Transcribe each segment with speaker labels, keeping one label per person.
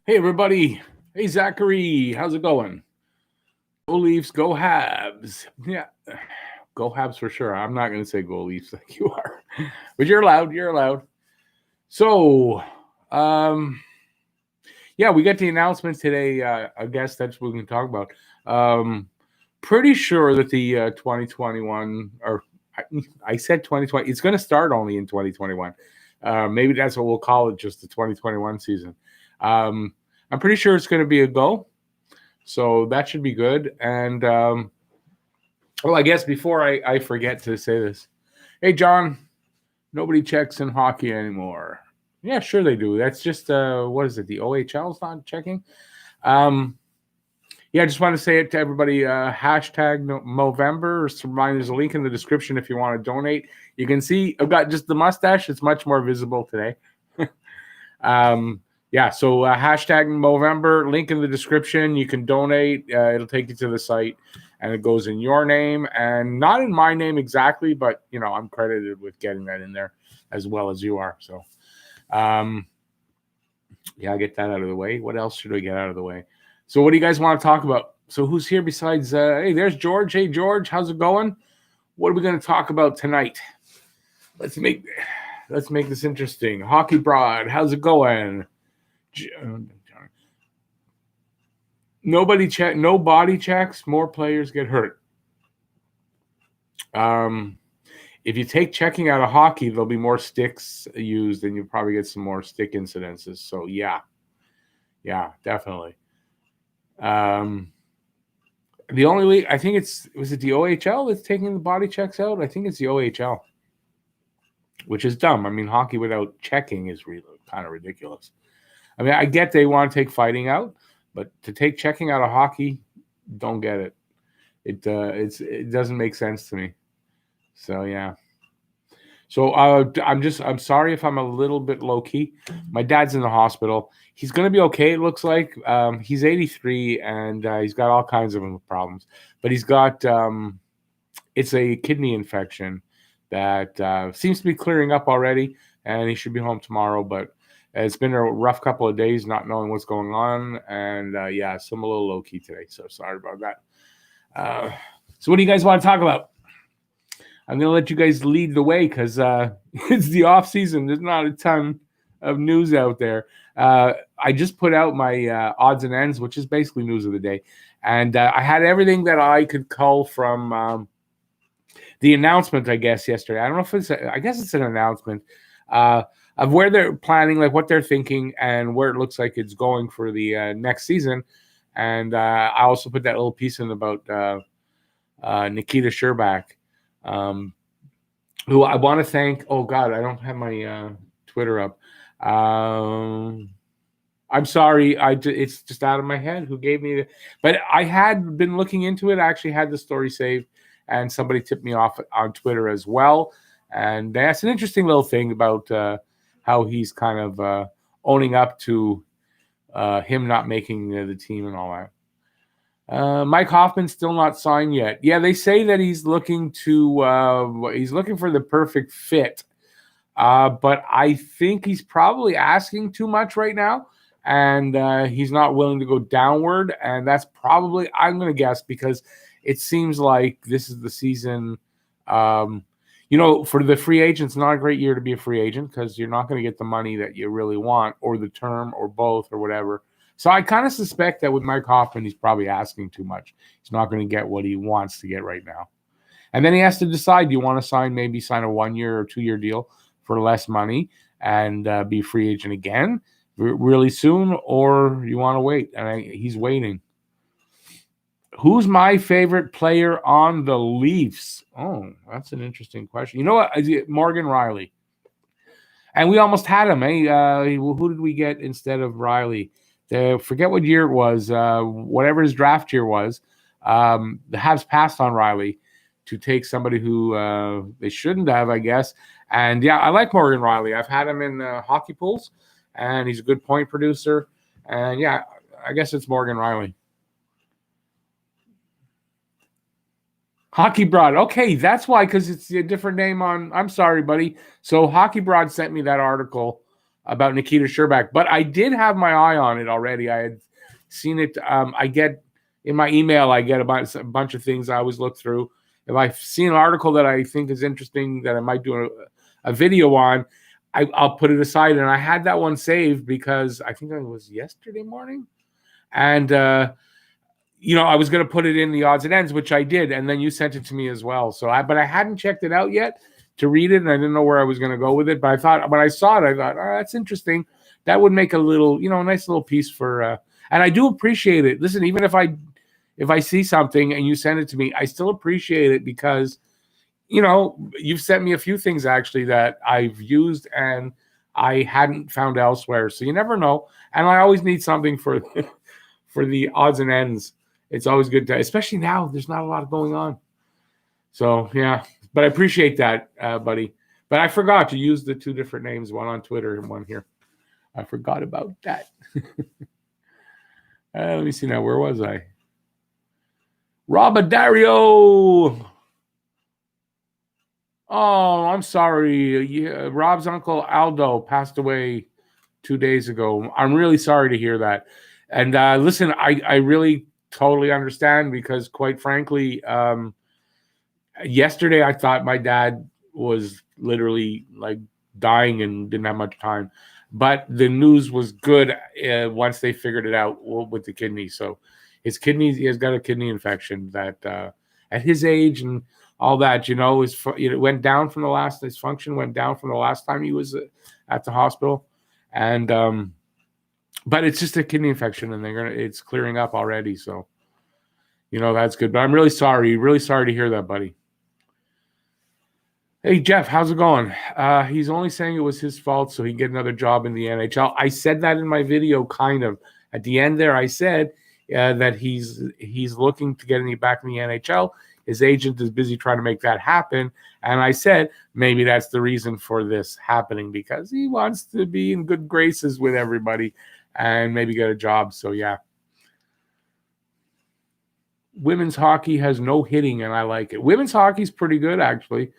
Speaker 1: Hey, everybody. Hey, Zachary. How's it going? Go Leafs, go Habs. Yeah, go Habs for sure. I'm not going to say go Leafs like you are, but you're allowed. You're allowed. So, um, yeah, we got the announcement today. I guess that's what we can talk about. Um, Pretty sure that the 2021, or I said 2020, it's going to start only in 2021. Maybe that's what we'll call it, just the 2021 season. Um, I'm pretty sure it's going to be a go. So that should be good. And well, I guess before I forget to say this, hey John, nobody checks in hockey anymore. Yeah, sure they do. That's just what is it? The OHL's not checking. Um, yeah, I just want to say it to everybody. Hashtag Movember. There's a link in the description if you want to donate. You can see I've got just the mustache. It's much more visible today. Yeah, so hashtag Movember, link in the description. You can donate. It'll take you to the site, and it goes in your name and not in my name exactly, but I'm credited with getting that in there as well as you are. So, yeah, I get that out of the way. What else should I get out of the way? So, what do you guys want to talk about? So, who's here besides? Hey, there's George. Hey, George, how's it going? What are we going to talk about tonight? Let's make this interesting. Hockey Broad, how's it going? No body checks, more players get hurt. If you take checking out of hockey, there'll be more sticks used, and you'll probably get some more stick incidences. So yeah, definitely. The only league, I think was it the OHL that's taking the body checks out? I think it's the OHL, which is dumb. I mean, hockey without checking is really kind of ridiculous. I mean, I get they want to take fighting out, but to take checking out of hockey, don't get it. It doesn't make sense to me. So yeah. So I'm sorry if I'm a little bit low key. My dad's in the hospital. He's gonna be okay. It looks like he's 83 and he's got all kinds of problems. But he's got it's a kidney infection that seems to be clearing up already, and he should be home tomorrow. But it's been a rough couple of days not knowing what's going on, and yeah, so I'm a little low key today. So sorry about that. So what do you guys want to talk about? I'm going to let you guys lead the way because it's the off season. There's not a ton of news out there. I just put out my odds and ends, which is basically news of the day, and I had everything that I could cull from the announcement, I guess, yesterday. I don't know if I guess it's an announcement of where they're planning, like what they're thinking, and where it looks like it's going for the next season. And I also put that little piece in about Nikita Sherbak, who I want to thank. Oh God, I don't have my Twitter up. I'm sorry, it's just out of my head. Who gave me but I had been looking into it. I actually had the story saved, and somebody tipped me off on Twitter as well. And that's an interesting little thing about how he's kind of owning up to him not making the team and all that. Mike Hoffman's still not signed yet. Yeah, they say that he's looking for the perfect fit. But I think he's probably asking too much right now, and he's not willing to go downward. And that's probably, I'm going to guess, because it seems like this is the season. For the free agents, not a great year to be a free agent because you're not going to get the money that you really want, or the term, or both, or whatever. So I kind of suspect that with Mike Hoffman, he's probably asking too much. He's not going to get what he wants to get right now. And then he has to decide, do you want to sign a 1-year or 2-year deal for less money and be free agent again really soon, or you want to wait? And he's waiting. Who's my favorite player on the Leafs? Oh, that's an interesting question. You know what? Morgan Rielly. And we almost had him. Who did we get instead of Rielly? Forget what year it was. Whatever his draft year was, the Habs passed on Rielly to take somebody who they shouldn't have, I guess. And yeah, I like Morgan Rielly. I've had him in hockey pools, and he's a good point producer. And yeah, I guess it's Morgan Rielly. Hockey Broad. Okay, that's why, because it's a different name on. I'm sorry, buddy. So Hockey Broad sent me that article about Nikita Sherbak, but I did have my eye on it already. I had seen it. I get in my email, I get a bunch of things I always look through. If I see an article that I think is interesting that I might do a video on, I'll put it aside. And I had that one saved because I think it was yesterday morning. And, I was going to put it in the odds and ends, which I did. And then you sent it to me as well. But I hadn't checked it out yet to read it. And I didn't know where I was going to go with it. But I thought, when I saw it, I thought, oh, that's interesting. That would make a little, a nice little piece for, and I do appreciate it. Listen, even if I see something and you send it to me, I still appreciate it because, you've sent me a few things actually that I've used and I hadn't found elsewhere. So you never know. And I always need something for the odds and ends. It's always good to, especially now, there's not a lot going on. So yeah, but I appreciate that, buddy. But I forgot to use the two different names, one on Twitter and one here. I forgot about that. Let me see now. Where was I? Robadario. Oh, I'm sorry. Yeah, Rob's uncle Aldo passed away 2 days ago. I'm really sorry to hear that. And listen, I really totally understand because, quite frankly, yesterday I thought my dad was literally like dying and didn't have much time. But the news was good once they figured it out with the kidney. So he has got a kidney infection that at his age and all that, it went down from his function went down from the last time he was at the hospital. And, but it's just a kidney infection and it's clearing up already. So, that's good. But I'm really sorry to hear that, buddy. Hey, Jeff, how's it going? He's only saying it was his fault so he can get another job in the NHL. I said that in my video, kind of. At the end there, I said that he's looking to get back in the NHL. His agent is busy trying to make that happen. And I said, maybe that's the reason for this happening because he wants to be in good graces with everybody and maybe get a job. So, yeah. Women's hockey has no hitting, and I like it. Women's hockey is pretty good, actually.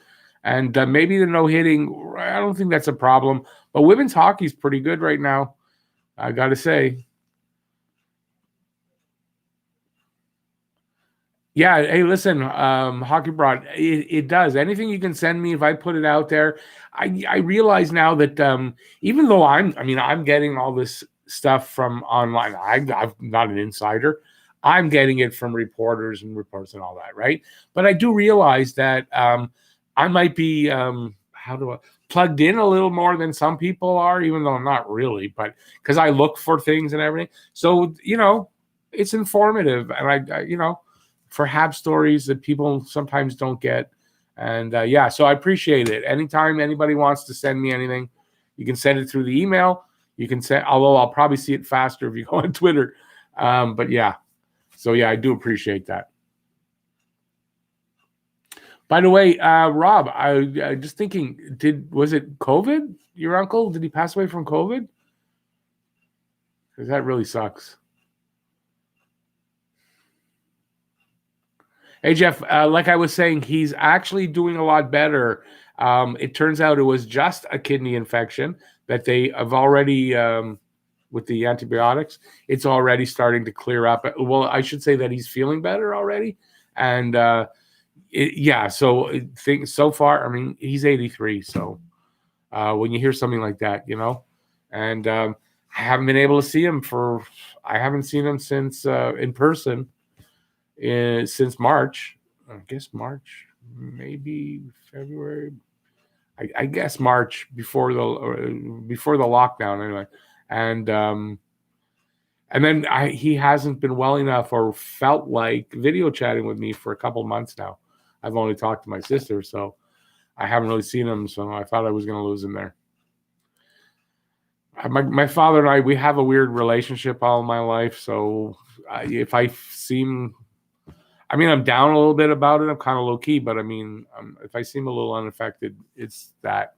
Speaker 1: And maybe the no hitting, I don't think that's a problem. But women's hockey is pretty good right now, I got to say. Yeah, hey, listen, Hockey Broad, it does. Anything you can send me, if I put it out there, I realize now that even though I'm getting all this stuff from online. I'm not an insider. I'm getting it from reporters and reports and all that, right? But I do realize that I might be plugged in a little more than some people are, even though I'm not really, but because I look for things and everything. So, it's informative. And I for Habs stories that people sometimes don't get. And so I appreciate it. Anytime anybody wants to send me anything, you can send it through the email. You can send, although I'll probably see it faster if you go on Twitter. But yeah. So yeah, I do appreciate that. By the way, Rob, I just thinking, was it COVID? Your uncle, did he pass away from COVID? Because that really sucks. Hey, Jeff, like I was saying, he's actually doing a lot better. It turns out it was just a kidney infection that they have already, with the antibiotics, it's already starting to clear up. Well, I should say that he's feeling better already. And so far, I mean, he's 83. So when you hear something like that, and I haven't been able to see him I haven't seen him since in person. Since March, I guess March, maybe February. I guess March before the lockdown anyway, and then he hasn't been well enough or felt like video chatting with me for a couple months now. I've only talked to my sister, so I haven't really seen him. So I thought I was going to lose him there. My father and I, we have a weird relationship all my life. So if I seem, I'm down a little bit about it. I'm kind of low key, but if I seem a little unaffected, it's that.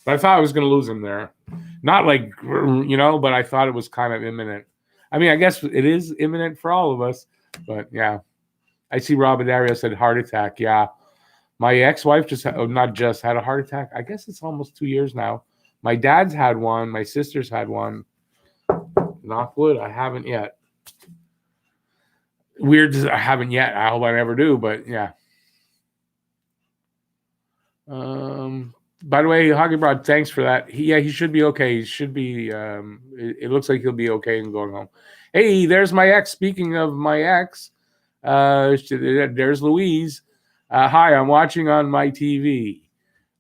Speaker 1: But I thought I was going to lose him there. Not like, but I thought it was kind of imminent. I guess it is imminent for all of us, but yeah. I see Robin Dario said heart attack. Yeah. My ex-wife had a heart attack. I guess it's almost 2 years now. My dad's had one. My sister's had one. Knock wood, I haven't yet. Weird, I haven't yet. I hope I never do, but yeah. By the way, Hockey Broad, thanks for that. He should be okay. He should be. It looks like he'll be okay and going home. Hey, there's my ex. Speaking of my ex, there's Louise. Hi, I'm watching on my TV.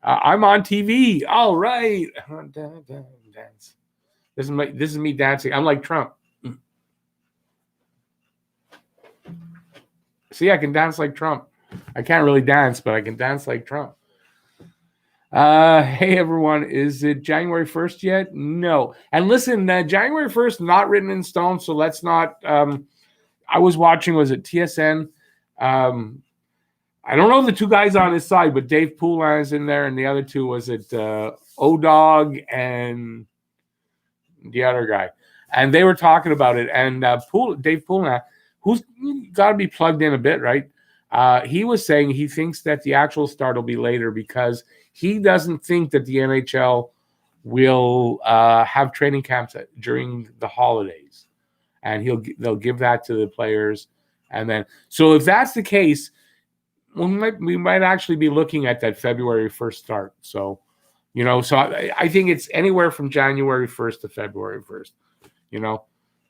Speaker 1: I'm on TV. All right. Dance. This is me dancing. I'm like Trump. See, I can dance like Trump. I can't really dance, but I can dance like Trump. Hey everyone, is it January 1st yet? No. And listen, January 1st, not written in stone, so let's not. I was watching, was it TSN? I don't know the two guys on his side, but Dave Poulin is in there, and the other two, was it O-Dog and the other guy? And they were talking about it, and Dave Poulin, who's got to be plugged in a bit, right? He was saying he thinks that the actual start will be later because he doesn't think that the NHL will have training camps during the holidays, and they'll give that to the players, and then so if that's the case, we might actually be looking at that February 1st start. So, so I think it's anywhere from January 1st to February 1st.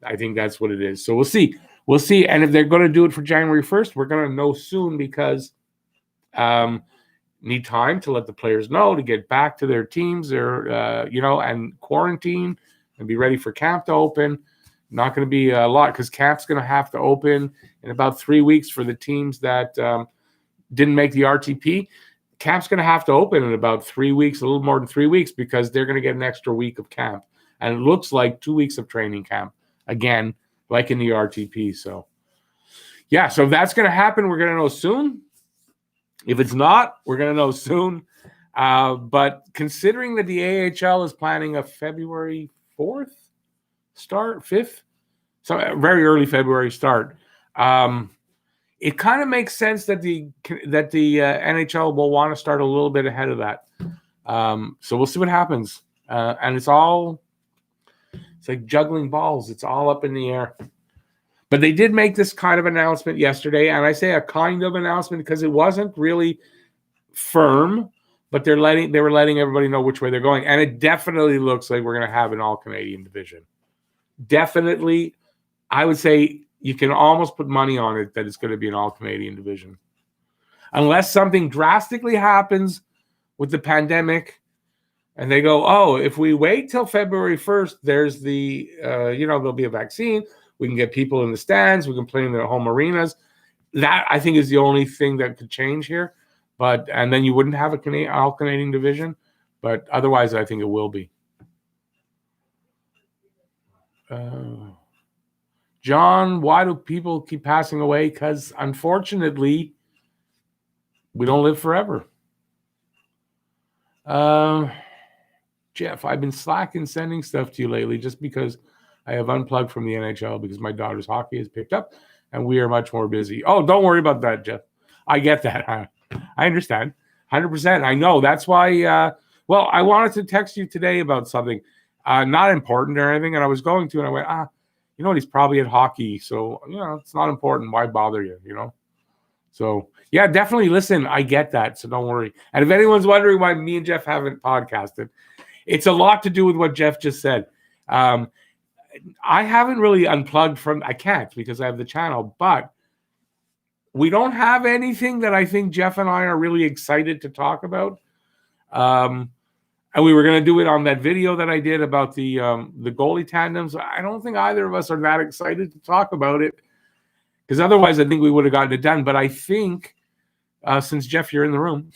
Speaker 1: I think that's what it is. So we'll see. We'll see. And if they're going to do it for January 1st, we're going to know soon because need time to let the players know to get back to their teams, and quarantine and be ready for camp to open. Not going to be a lot because camp's going to have to open in about 3 weeks for the teams that didn't make the RTP. Camp's going to have to open in about 3 weeks, a little more than 3 weeks, because they're going to get an extra week of camp. And it looks like 2 weeks of training camp, again, like in the RTP. So, yeah, so if that's going to happen, we're going to know soon. If it's not, we're going to know soon. But considering that the AHL is planning a February 4th start, 5th, so very early February start, it kind of makes sense that the NHL will want to start a little bit ahead of that. So we'll see what happens. And it's like juggling balls. It's all up in the air. But they did make this kind of announcement yesterday, and I say a kind of announcement because it wasn't really firm, but they were letting everybody know which way they're going. And it definitely looks like we're going to have an all-Canadian division. Definitely, I would say you can almost put money on it that it's going to be an all-Canadian division. Unless something drastically happens with the pandemic and they go, oh, if we wait till February 1st, there's there'll be a vaccine. We can get people in the stands. We can play in their home arenas. That, I think, is the only thing that could change here. And then you wouldn't have all Canadian division. But otherwise, I think it will be. John, why do people keep passing away? Because, unfortunately, we don't live forever. Jeff, I've been slacking sending stuff to you lately just because I have unplugged from the NHL because my daughter's hockey is picked up and we are much more busy. Oh, don't worry about that, Jeff. I get that. I understand. 100%. I know. That's why, I wanted to text you today about something not important or anything, and I was going to, and I went, you know what, he's probably at hockey, so, it's not important. Why bother you, So, yeah, definitely listen. I get that, so don't worry. And if anyone's wondering why me and Jeff haven't podcasted, it's a lot to do with what Jeff just said. I haven't really unplugged I can't because I have the channel, but we don't have anything that I think Jeff and I are really excited to talk about. And we were going to do it on that video that I did about the goalie tandems. I don't think either of us are that excited to talk about it because otherwise I think we would have gotten it done. But I think since Jeff, you're in the room,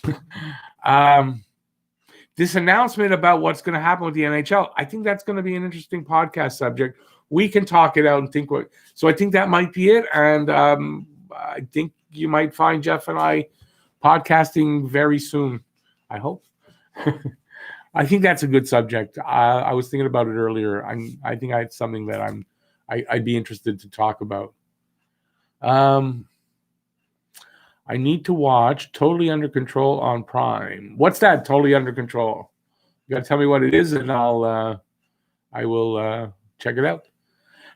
Speaker 1: this announcement about what's going to happen with the NHL, I think that's going to be an interesting podcast subject. We can talk it out and think so I think that might be it. And I think you might find Jeff and I podcasting very soon. I hope. I think that's a good subject. I was thinking about it earlier. I think I had something that I'd be interested to talk about. I need to watch Totally Under Control on Prime. What's that, Totally Under Control? You got to tell me what it is, and I will check it out.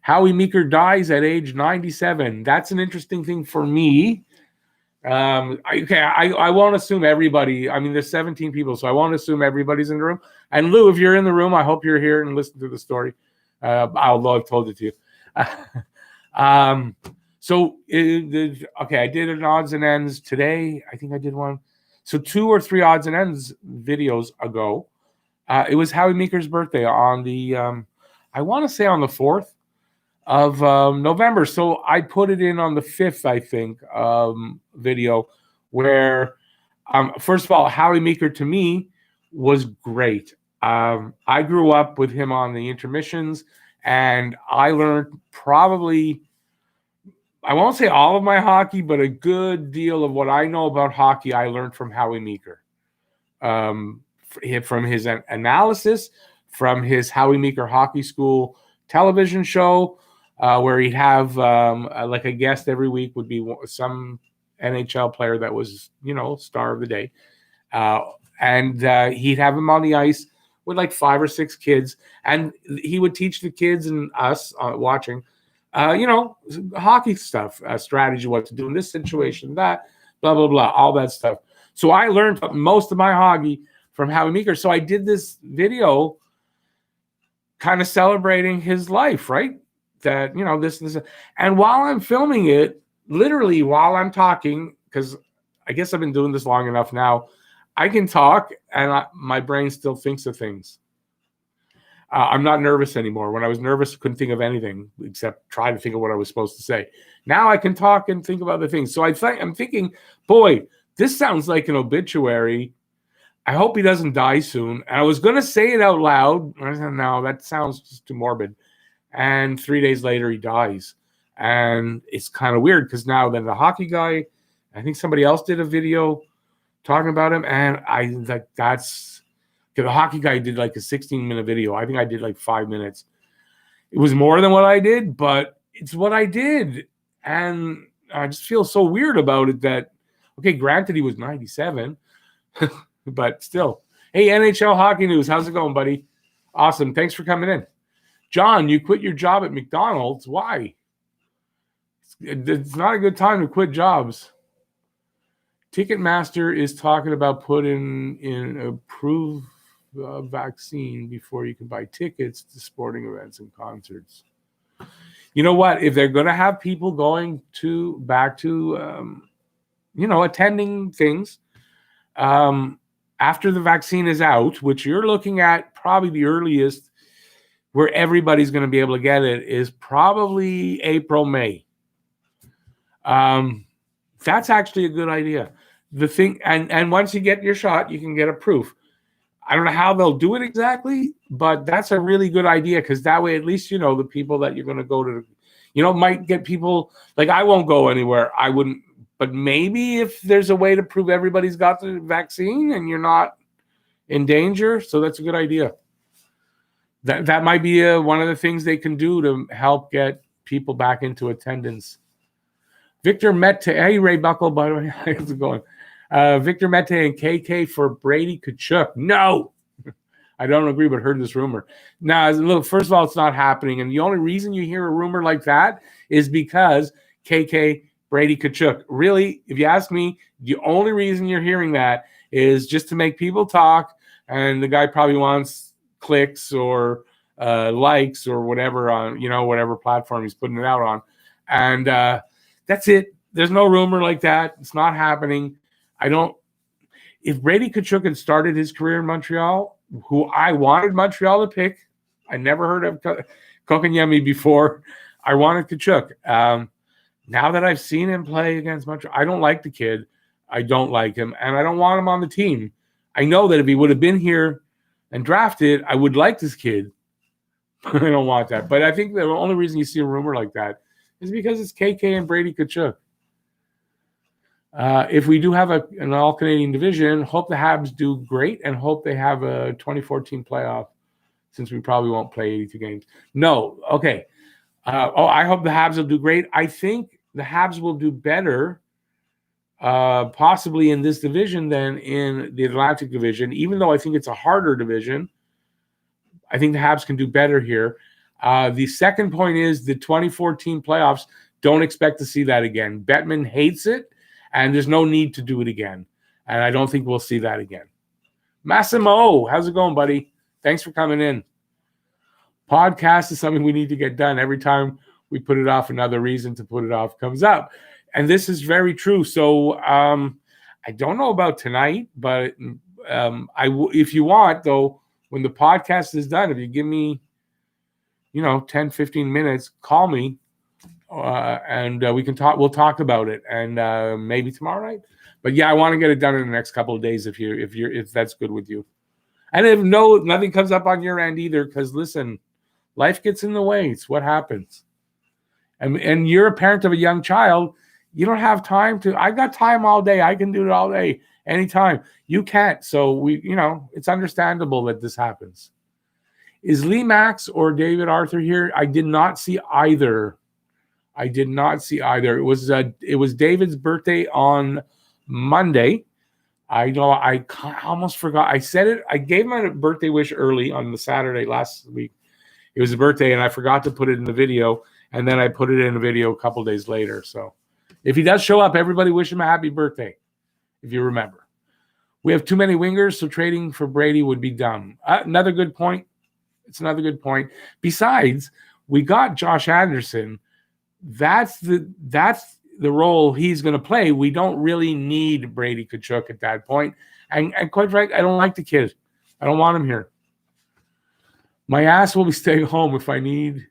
Speaker 1: Howie Meeker dies at age 97. That's an interesting thing for me. I won't assume everybody. I mean, there's 17 people, so I won't assume everybody's in the room. And Lou, if you're in the room, I hope you're here and listen to the story. Although I've told it to you. I did an odds and ends today. I think I did one. So 2 or 3 odds and ends videos ago. It was Howie Meeker's birthday on the, I want to say on the 4th of November. So I put it in on the 5th, I think, video where, first of all, Howie Meeker to me was great. I grew up with him on the intermissions, and I learned probably, I won't say all of my hockey, but a good deal of what I know about hockey I learned from Howie Meeker. From his analysis, from his Howie Meeker Hockey School television show, where he'd have like a guest every week would be some NHL player that was, star of the day. And he'd have him on the ice with like 5 or 6 kids. And he would teach the kids and us watching, hockey stuff, strategy, what to do in this situation, that, blah, blah, blah, all that stuff. So I learned most of my hockey from Howie Meeker. So I did this video kind of celebrating his life, right? That, this. And while I'm filming it, literally while I'm talking, because I guess I've been doing this long enough now, I can talk and my brain still thinks of things. I'm not nervous anymore. When I was nervous, I couldn't think of anything except try to think of what I was supposed to say. Now I can talk and think of other things. So I'm thinking, boy, this sounds like an obituary. I hope he doesn't die soon. And I was going to say it out loud. I said, no, that sounds just too morbid. And 3 days later, he dies. And it's kind of weird because now then the hockey guy, I think somebody else did a video talking about him. And the hockey guy did like a 16-minute video. I think I did like 5 minutes. It was more than what I did, but it's what I did. And I just feel so weird about it that, okay, granted he was 97, but still. Hey, NHL Hockey News, how's it going, buddy? Awesome. Thanks for coming in. John, you quit your job at McDonald's. Why? It's not a good time to quit jobs. Ticketmaster is talking about putting in approved vaccine before you can buy tickets to sporting events and concerts. You know what? If they're going to have people going back to attending things after the vaccine is out, which you're looking at probably the earliest where everybody's going to be able to get it is probably April, May. That's actually a good idea. The thing, and once you get your shot, you can get a proof. I don't know how they'll do it exactly, but that's a really good idea because that way, at least, the people that you're going to go to, might get people like I won't go anywhere. I wouldn't, but maybe if there's a way to prove everybody's got the vaccine and you're not in danger. So that's a good idea. That might be one of the things they can do to help get people back into attendance. Victor Mete, hey, Ray Buckle, by the way, how's it going? Victor Mete and KK for Brady Tkachuk. No, I don't agree, but heard this rumor. Now, look, first of all, it's not happening. And the only reason you hear a rumor like that is because KK, Brady Tkachuk. Really, if you ask me, the only reason you're hearing that is just to make people talk. And the guy probably wants clicks or likes or whatever on, whatever platform he's putting it out on. And that's it. There's no rumor like that. It's not happening. If Brady Tkachuk had started his career in Montreal, who I wanted Montreal to pick, I never heard of Kotkaniemi before. I wanted Tkachuk. Now that I've seen him play against Montreal, I don't like the kid. I don't like him, and I don't want him on the team. I know that if he would have been here and drafted, I would like this kid. I don't want that. But I think the only reason you see a rumor like that is because it's KK and Brady Tkachuk. If we do have an all-Canadian division, hope the Habs do great and hope they have a 2014 playoff since we probably won't play 82 games. No, okay. I hope the Habs will do great. I think the Habs will do better possibly in this division than in the Atlantic division, even though I think it's a harder division. I think the Habs can do better here. The second point is the 2014 playoffs. Don't expect to see that again. Bettman hates it, and there's no need to do it again. And I don't think we'll see that again. Massimo, how's it going, buddy? Thanks for coming in. Podcast is something we need to get done. Every time we put it off, another reason to put it off comes up. And this is very true. So I don't know about tonight, but if you want, though, when the podcast is done, if you give me, 10, 15 minutes, call me and we can talk. We'll talk about it, and maybe tomorrow night. But yeah, I want to get it done in the next couple of days if that's good with you. And if nothing comes up on your end either, because listen, life gets in the way. It's what happens. And you're a parent of a young child. You don't have time to. I got time all day. I can do it all day, anytime. You can't. So it's understandable that this happens. Is Lee Max or David Arthur here? I did not see either. It was David's birthday on Monday. I know I almost forgot. I said it. I gave him a birthday wish early on the Saturday last week. It was a birthday, and I forgot to put it in the video. And then I put it in a video a couple days later. So if he does show up, everybody wish him a happy birthday, if you remember. We have too many wingers, so trading for Brady would be dumb. Another good point. It's another good point. Besides, we got Josh Anderson. That's the role he's going to play. We don't really need Brady Tkachuk at that point. And quite frankly, I don't like the kid. I don't want him here. My ass will be staying home if I need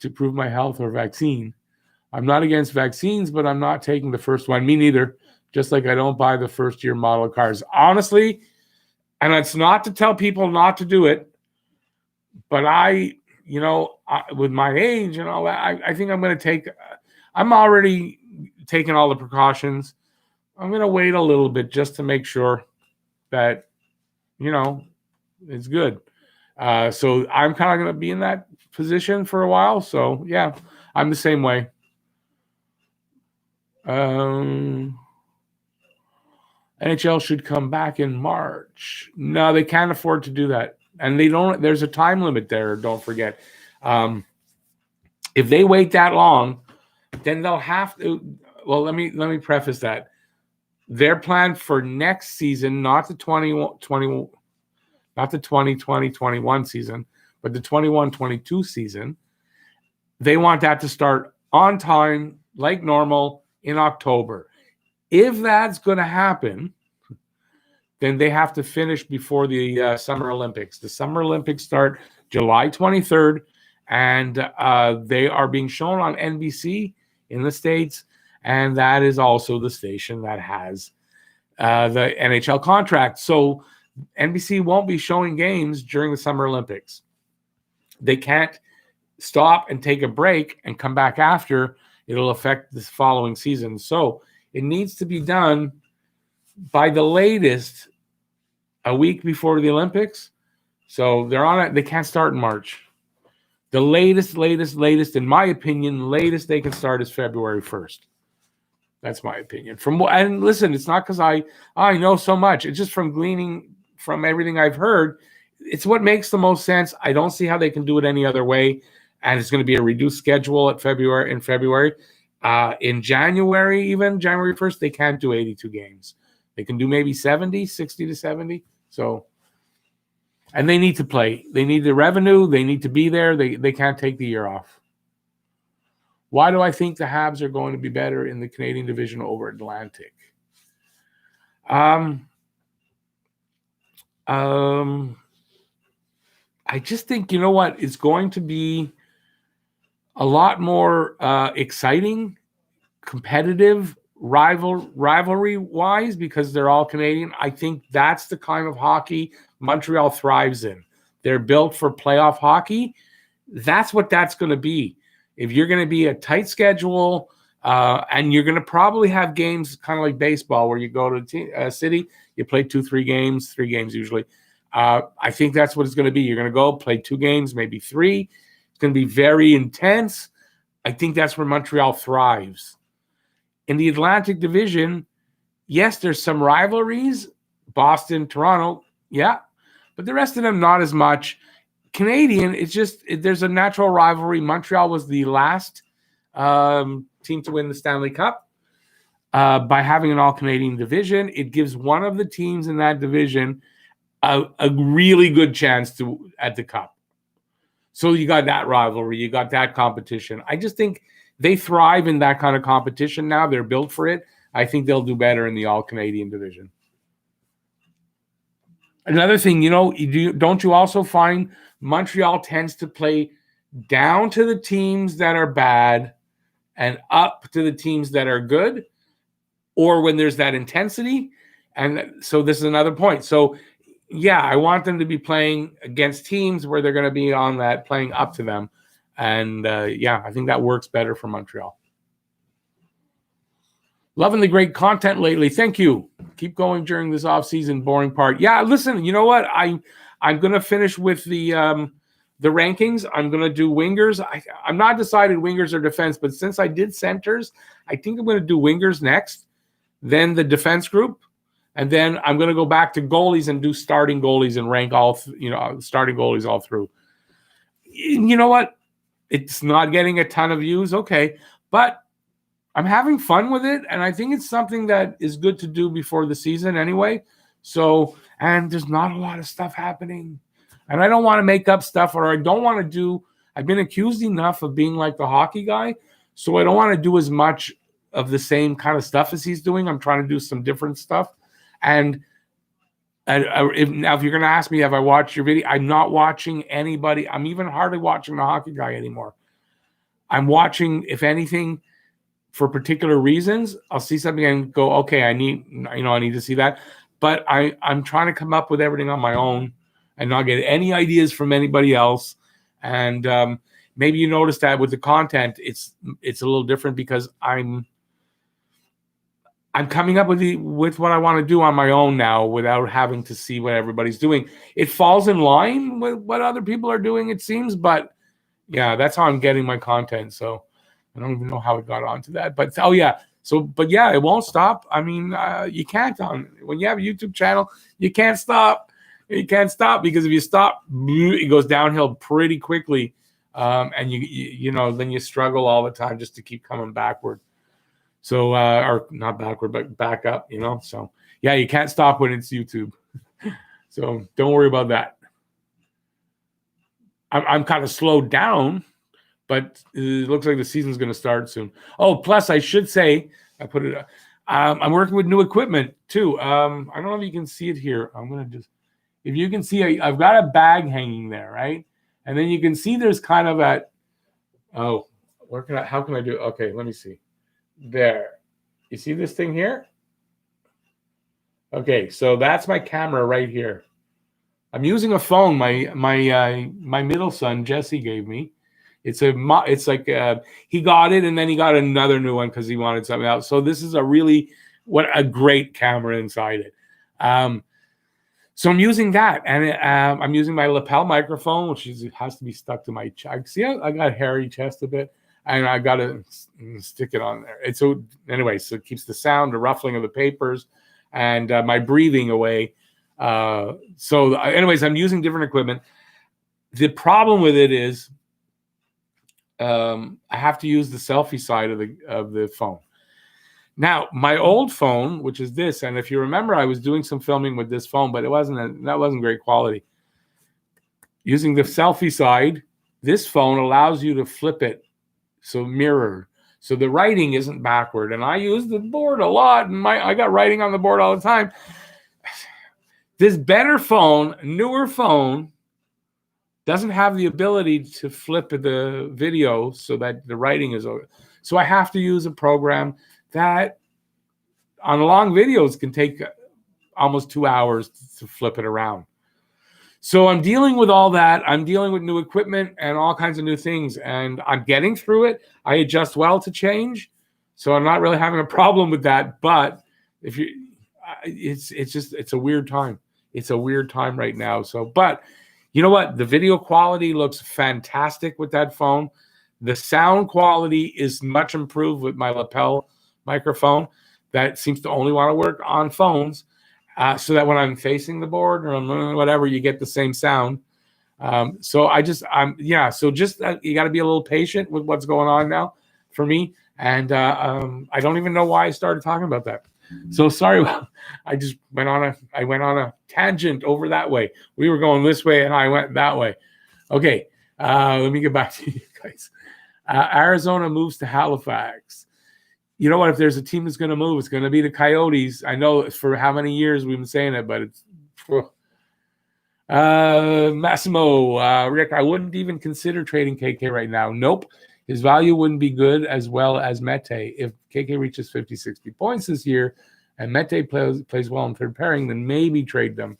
Speaker 1: to prove my health or vaccine. I'm not against vaccines, but I'm not taking the first one. Me neither. Just like I don't buy the first-year model cars. Honestly, and it's not to tell people not to do it, but with my age and all that, I think I'm going to take – I'm already taking all the precautions. I'm going to wait a little bit just to make sure that, it's good. So I'm kind of going to be in that position for a while. So, yeah, I'm the same way. NHL should come back in March. No, they can't afford to do that. And they don't. There's a time limit there, don't forget. If they wait that long, then they'll have to. Well, let me preface that. Their plan for next season, not the 2020-21 season, but the 21-22 season, they want that to start on time, like normal, in October. If that's going to happen, then they have to finish before the Summer Olympics. The Summer Olympics start July 23rd, and they are being shown on NBC in the States, and that is also the station that has the NHL contract. So NBC won't be showing games during the Summer Olympics. They can't stop and take a break and come back after. It'll affect the following season. So it needs to be done by the latest a week before the Olympics. So they're on it. They can't start in March. The latest, in my opinion, latest they can start is February 1st. That's my opinion. And listen, it's not because I know so much. It's just from gleaning from everything I've heard. It's what makes the most sense. I don't see how they can do it any other way. And it's going to be a reduced schedule in February. In January, even January 1st, they can't do 82 games. They can do maybe 60 to 70. So, and they need to play. They need the revenue. They need to be there. They can't take the year off. Why do I think the Habs are going to be better in the Canadian division over Atlantic? I just think, you know what? It's going to be a lot more exciting, competitive, rivalry-wise, because they're all Canadian. I think that's the kind of hockey Montreal thrives in. They're built for playoff hockey. That's what that's going to be. If you're going to be a tight schedule, and you're going to probably have games kind of like baseball where you go to a city, you play 3 games usually. I think that's what it's going to be. You're going to go play 2 games, maybe 3. It's going to be very intense. I think that's where Montreal thrives. In the Atlantic Division, yes, there's some rivalries, Boston, Toronto, yeah, but the rest of them not as much. Canadian, it's just there's a natural rivalry. Montreal was the last team to win the Stanley Cup. By having an all-Canadian division, it gives one of the teams in that division a really good chance at the Cup. So you got that rivalry, you got that competition. I just think they thrive in that kind of competition now. They're built for it. I think they'll do better in the all-Canadian division. Another thing, don't you also find Montreal tends to play down to the teams that are bad and up to the teams that are good, or when there's that intensity? And so this is another point. So yeah, I want them to be playing against teams where they're going to be on that, playing up to them. And I think that works better for Montreal. Loving the great content lately. Thank you. Keep going during this off-season boring part. Yeah, listen, you know what? I'm going to finish with the rankings. I'm going to do wingers. I'm not decided wingers or defense, but since I did centers, I think I'm going to do wingers next, then the defense group, and then I'm going to go back to goalies and do starting goalies and rank all, starting goalies all through. You know what? It's not getting a ton of views, okay, but I'm having fun with it, and I think it's something that is good to do before the season anyway. So, and there's not a lot of stuff happening, and I don't want to make up stuff, or I don't want to do. I've been accused enough of being like the hockey guy, so I don't want to do as much of the same kind of stuff as he's doing. I'm trying to do some different stuff, and if you're going to ask me, have I watched your video? I'm not watching anybody. I'm even hardly watching the hockey guy anymore. I'm watching, if anything, for particular reasons. I'll see something and go, okay, I need to see that. But I'm trying to come up with everything on my own and not get any ideas from anybody else. And maybe you noticed that with the content, it's a little different because I'm coming up with what I want to do on my own now without having to see what everybody's doing. It falls in line with what other people are doing, it seems, but yeah, that's how I'm getting my content. So I don't even know how it got onto that, but it won't stop. I mean, you can't when you have a YouTube channel, you can't stop. You can't stop because if you stop, it goes downhill pretty quickly, and then you struggle all the time just to keep coming backward. So, or not backward, but back up. So yeah, you can't stop when it's YouTube. So don't worry about that. I'm kind of slowed down, but it looks like the season's going to start soon. Oh, plus I should say, I'm working with new equipment too. I don't know if you can see it here. I'm going to if you can see, I've got a bag hanging there, right? And then you can see there's kind of how can I do it? Okay, let me see. There. You see this thing here? Okay, so that's my camera right here. I'm using a phone my middle son Jesse gave me. It's like he got it and then he got another new one because he wanted something else. So this is what a great camera inside it. So I'm using that, and I'm using my lapel microphone, which has to be stuck to my chest. See, I got a hairy chest a bit, and I got to stick it on there. So it keeps the sound, the ruffling of the papers, and my breathing away. I'm using different equipment. The problem with it is I have to use the selfie side of the phone. Now, my old phone, which is this, and if you remember, I was doing some filming with this phone, but that wasn't great quality. Using the selfie side, this phone allows you to flip it, so mirror, so the writing isn't backward. And I use the board a lot, and I got writing on the board all the time. This better phone, newer phone, doesn't have the ability to flip the video so that the writing is over. So I have to use a program that on long videos can take almost 2 hours to flip it around. So I'm dealing with all that. I'm dealing with new equipment and all kinds of new things, and I'm getting through it. I adjust well to change, so I'm not really having a problem with that. But it's a weird time. It's a weird time right now. So, but you know what? The video quality looks fantastic with that phone. The sound quality is much improved with my lapel microphone. that seems to only want to work on phones, so that when I'm facing the board or whatever, you get the same sound. So just you got to be a little patient with what's going on now for me. And I don't even know why I started talking about that. So sorry. I just went on a tangent over that way. We were going this way and I went that way. Okay. Let me get back to you guys. Arizona moves to Halifax. You know what? If there's a team that's going to move, it's going to be the Coyotes. I know for how many years we've been saying it, but it's Massimo, Rick, I wouldn't even consider trading KK right now. Nope. His value wouldn't be good as well as Mete. If KK reaches 50, 60 points this year and Mete plays well in third pairing, then maybe trade them.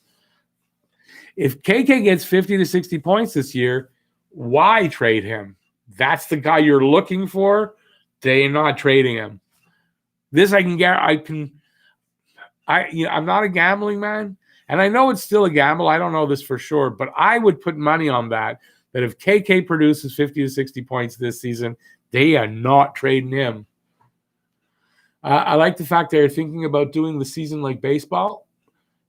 Speaker 1: If KK gets 50 to 60 points this year, why trade him? That's the guy you're looking for. They're not trading him. This I'm not a gambling man, and I know it's still a gamble. I don't know this for sure, but I would put money on that if KK produces 50 to 60 points this season, they are not trading him. I like the fact they're thinking about doing the season like baseball.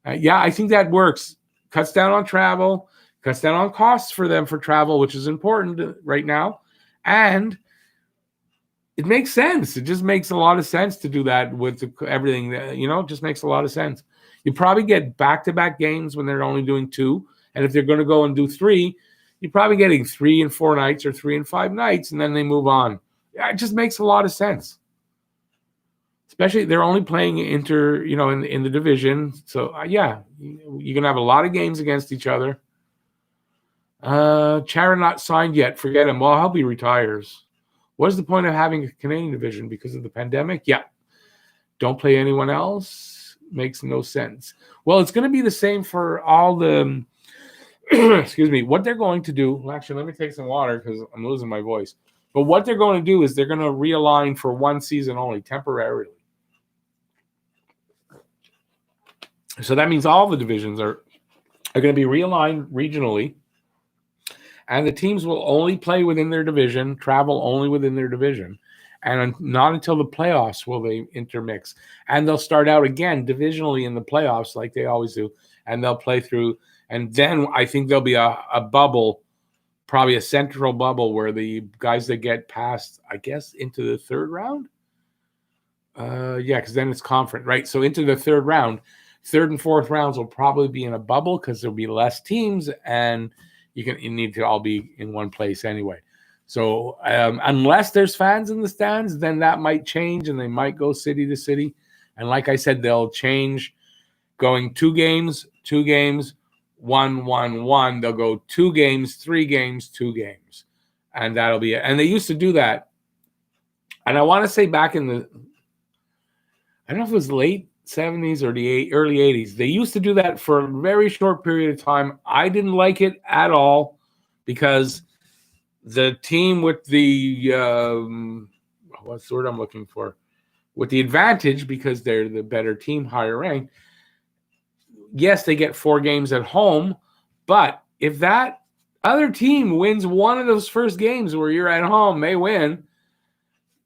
Speaker 1: I think that works. Cuts down on travel, cuts down on costs for them for travel, which is important right now. And it makes sense. It just makes a lot of sense to do that with everything. It just makes a lot of sense. You probably get back-to-back games when they're only doing 2. And if they're going to go and do 3, you're probably getting 3 and 4 nights or 3 and 5 nights, and then they move on. It just makes a lot of sense. Especially they're only playing in the division. So, you're going to have a lot of games against each other. Chara not signed yet. Forget him. Well, I hope he retires. What is the point of having a Canadian division because of the pandemic? Yeah. Don't play anyone else. Makes no sense. Well, it's going to be the same for all the excuse me, what they're going to do. Well, actually, let me take some water because I'm losing my voice. But what they're going to do is they're going to realign for one season only, temporarily. So that means all the divisions are going to be realigned regionally. And the teams will only play within their division, travel only within their division. And not until the playoffs will they intermix. And they'll start out again divisionally in the playoffs like they always do. And they'll play through. And then I think there'll be a bubble, probably a central bubble where the guys that get past, I guess, into the third round. Because then it's conference, right? So into the third round, third and fourth rounds will probably be in a bubble because there'll be less teams and you need to all be in one place anyway. So unless there's fans in the stands, then that might change and they might go city to city. And like I said, they'll change going 2 games, 1, 1, 1. They'll go 2 games, 3 games, 2 games. And that'll be it. And they used to do that. And I want to say back in I don't know if it was late 70s or the early 80s. They used to do that for a very short period of time. I didn't like it at all because the team with the what's the word I'm looking for? With the advantage, because they're the better team, higher ranked. Yes, they get 4 games at home, but if that other team wins one of those first games where you're at home, they win,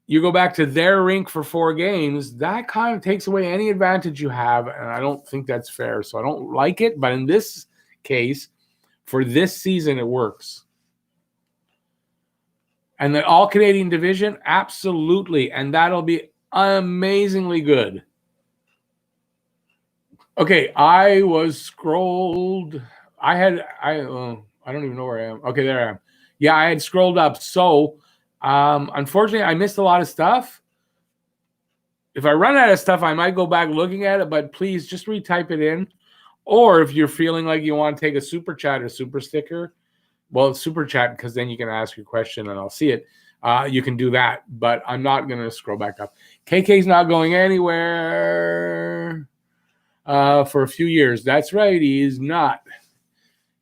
Speaker 1: you go back to their rink for 4 games, that kind of takes away any advantage you have, and I don't think that's fair. So I don't like it, but in this case, for this season, it works. And the All-Canadian division, absolutely, and that'll be amazingly good. Okay, I was scrolled. I don't even know where I am. Okay, there I am. Yeah, I had scrolled up. So, unfortunately, I missed a lot of stuff. If I run out of stuff, I might go back looking at it, but please just retype it in. Or if you're feeling like you want to take a super chat or super sticker, well, super chat, because then you can ask your question and I'll see it. You can do that, but I'm not going to scroll back up. KK's not going anywhere. For a few years. That's right. He is not.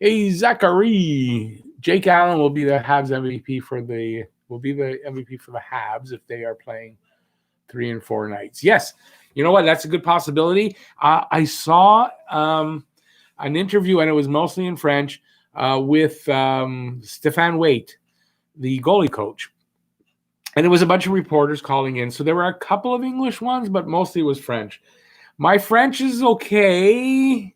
Speaker 1: Hey, Zachary. Jake Allen will be the Habs MVP for the Habs if they are playing 3 and 4 nights. Yes. You know what? That's a good possibility. I saw an interview, and it was mostly in French, with Stéphane Waite, the goalie coach. And it was a bunch of reporters calling in. So there were a couple of English ones, but mostly it was French. My French is okay.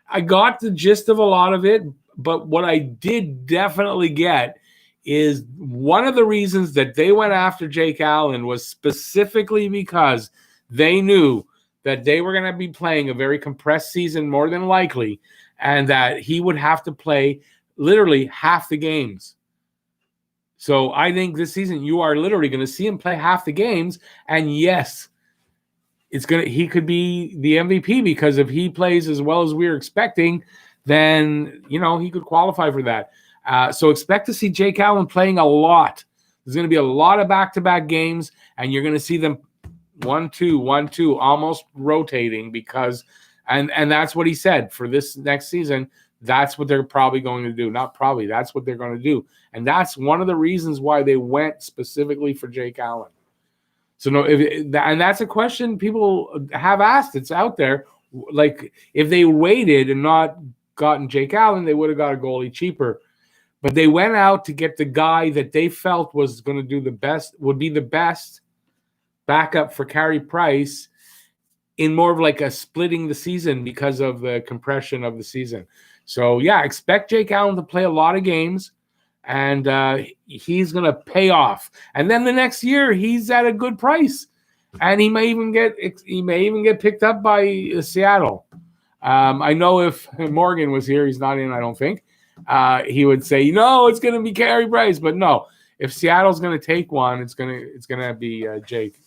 Speaker 1: I got the gist of a lot of it, but what I did definitely get is one of the reasons that they went after Jake Allen was specifically because they knew that they were going to be playing a very compressed season more than likely, and that he would have to play literally half the games. So I think this season you are literally going to see him play half the games, and yes, he could be the MVP, because if he plays as well as we're expecting, then he could qualify for that. So expect to see Jake Allen playing a lot. There's going to be a lot of back-to-back games, and you're going to see them 1-2, 1-2, almost rotating, because and that's what he said for this next season. That's what they're probably going to do. Not probably. That's what they're going to do. And that's one of the reasons why they went specifically for Jake Allen. So no, and that's a question people have asked. It's out there. Like, if they waited and not gotten Jake Allen, they would have got a goalie cheaper. But they went out to get the guy that they felt was going to do the best, would be the best backup for Carey Price, in more of like a splitting the season because of the compression of the season. So yeah, expect Jake Allen to play a lot of games, and he's going to pay off. And then the next year, he's at a good price, and he may even get picked up by Seattle. I know if Morgan was here, he's not in, I don't think. He would say, it's going to be Carey Price, but no. If Seattle's going to take one, it's going to be Jake.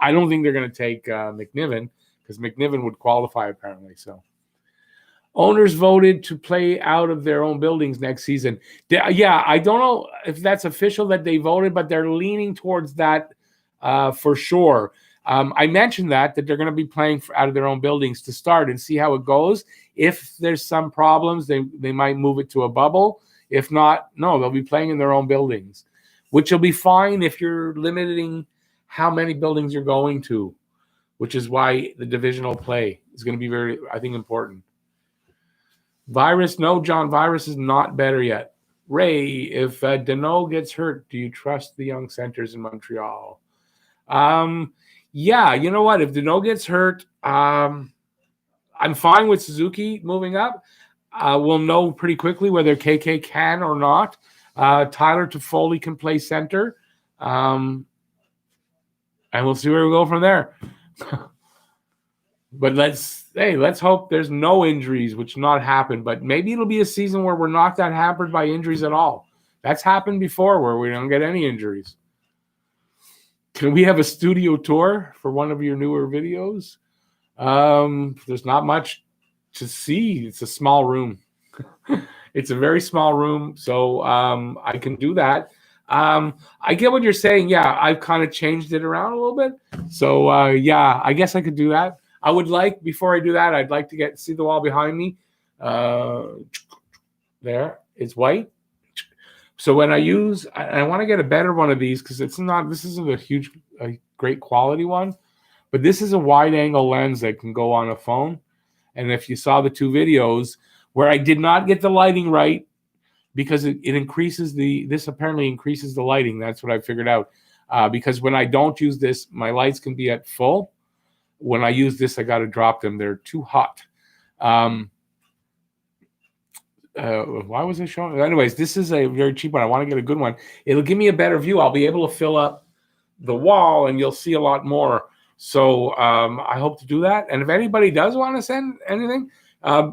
Speaker 1: I don't think they're going to take McNiven, because McNiven would qualify apparently. So. Owners voted to play out of their own buildings next season. Yeah, I don't know if that's official that they voted, but they're leaning towards that for sure. I mentioned that they're going to be playing out of their own buildings to start and see how it goes. If there's some problems, they might move it to a bubble. If not, no, they'll be playing in their own buildings, which will be fine if you're limiting how many buildings you're going to, which is why the divisional play is going to be very, I think, important. Virus, no, John, virus is not better yet. Ray, if Danault gets hurt, do you trust the young centers in Montreal? Yeah, you know what? If Danault gets hurt, I'm fine with Suzuki moving up. We'll know pretty quickly whether KK can or not. Tyler Toffoli can play center. And we'll see where we go from there. But let's hope there's no injuries, which not happen. But maybe it'll be a season where we're not that hampered by injuries at all. That's happened before, where we don't get any injuries. Can we have a studio tour for one of your newer videos? There's not much to see. It's a small room. It's a very small room, so I can do that. I get what you're saying. Yeah, I've kind of changed it around a little bit. So yeah, I guess I could do that. I would like, before I do that, I'd like to see the wall behind me. There, it's white. So when I want to get a better one of these, because this isn't a great quality one, but this is a wide angle lens that can go on a phone. And if you saw the two videos where I did not get the lighting right, because this apparently increases the lighting. That's what I figured out. Because when I don't use this, my lights can be at full. When I use this, I got to drop them. They're too hot. Why was I showing? Anyways, this is a very cheap one. I want to get a good one. It'll give me a better view. I'll be able to fill up the wall, and you'll see a lot more. So I hope to do that. And if anybody does want to send anything,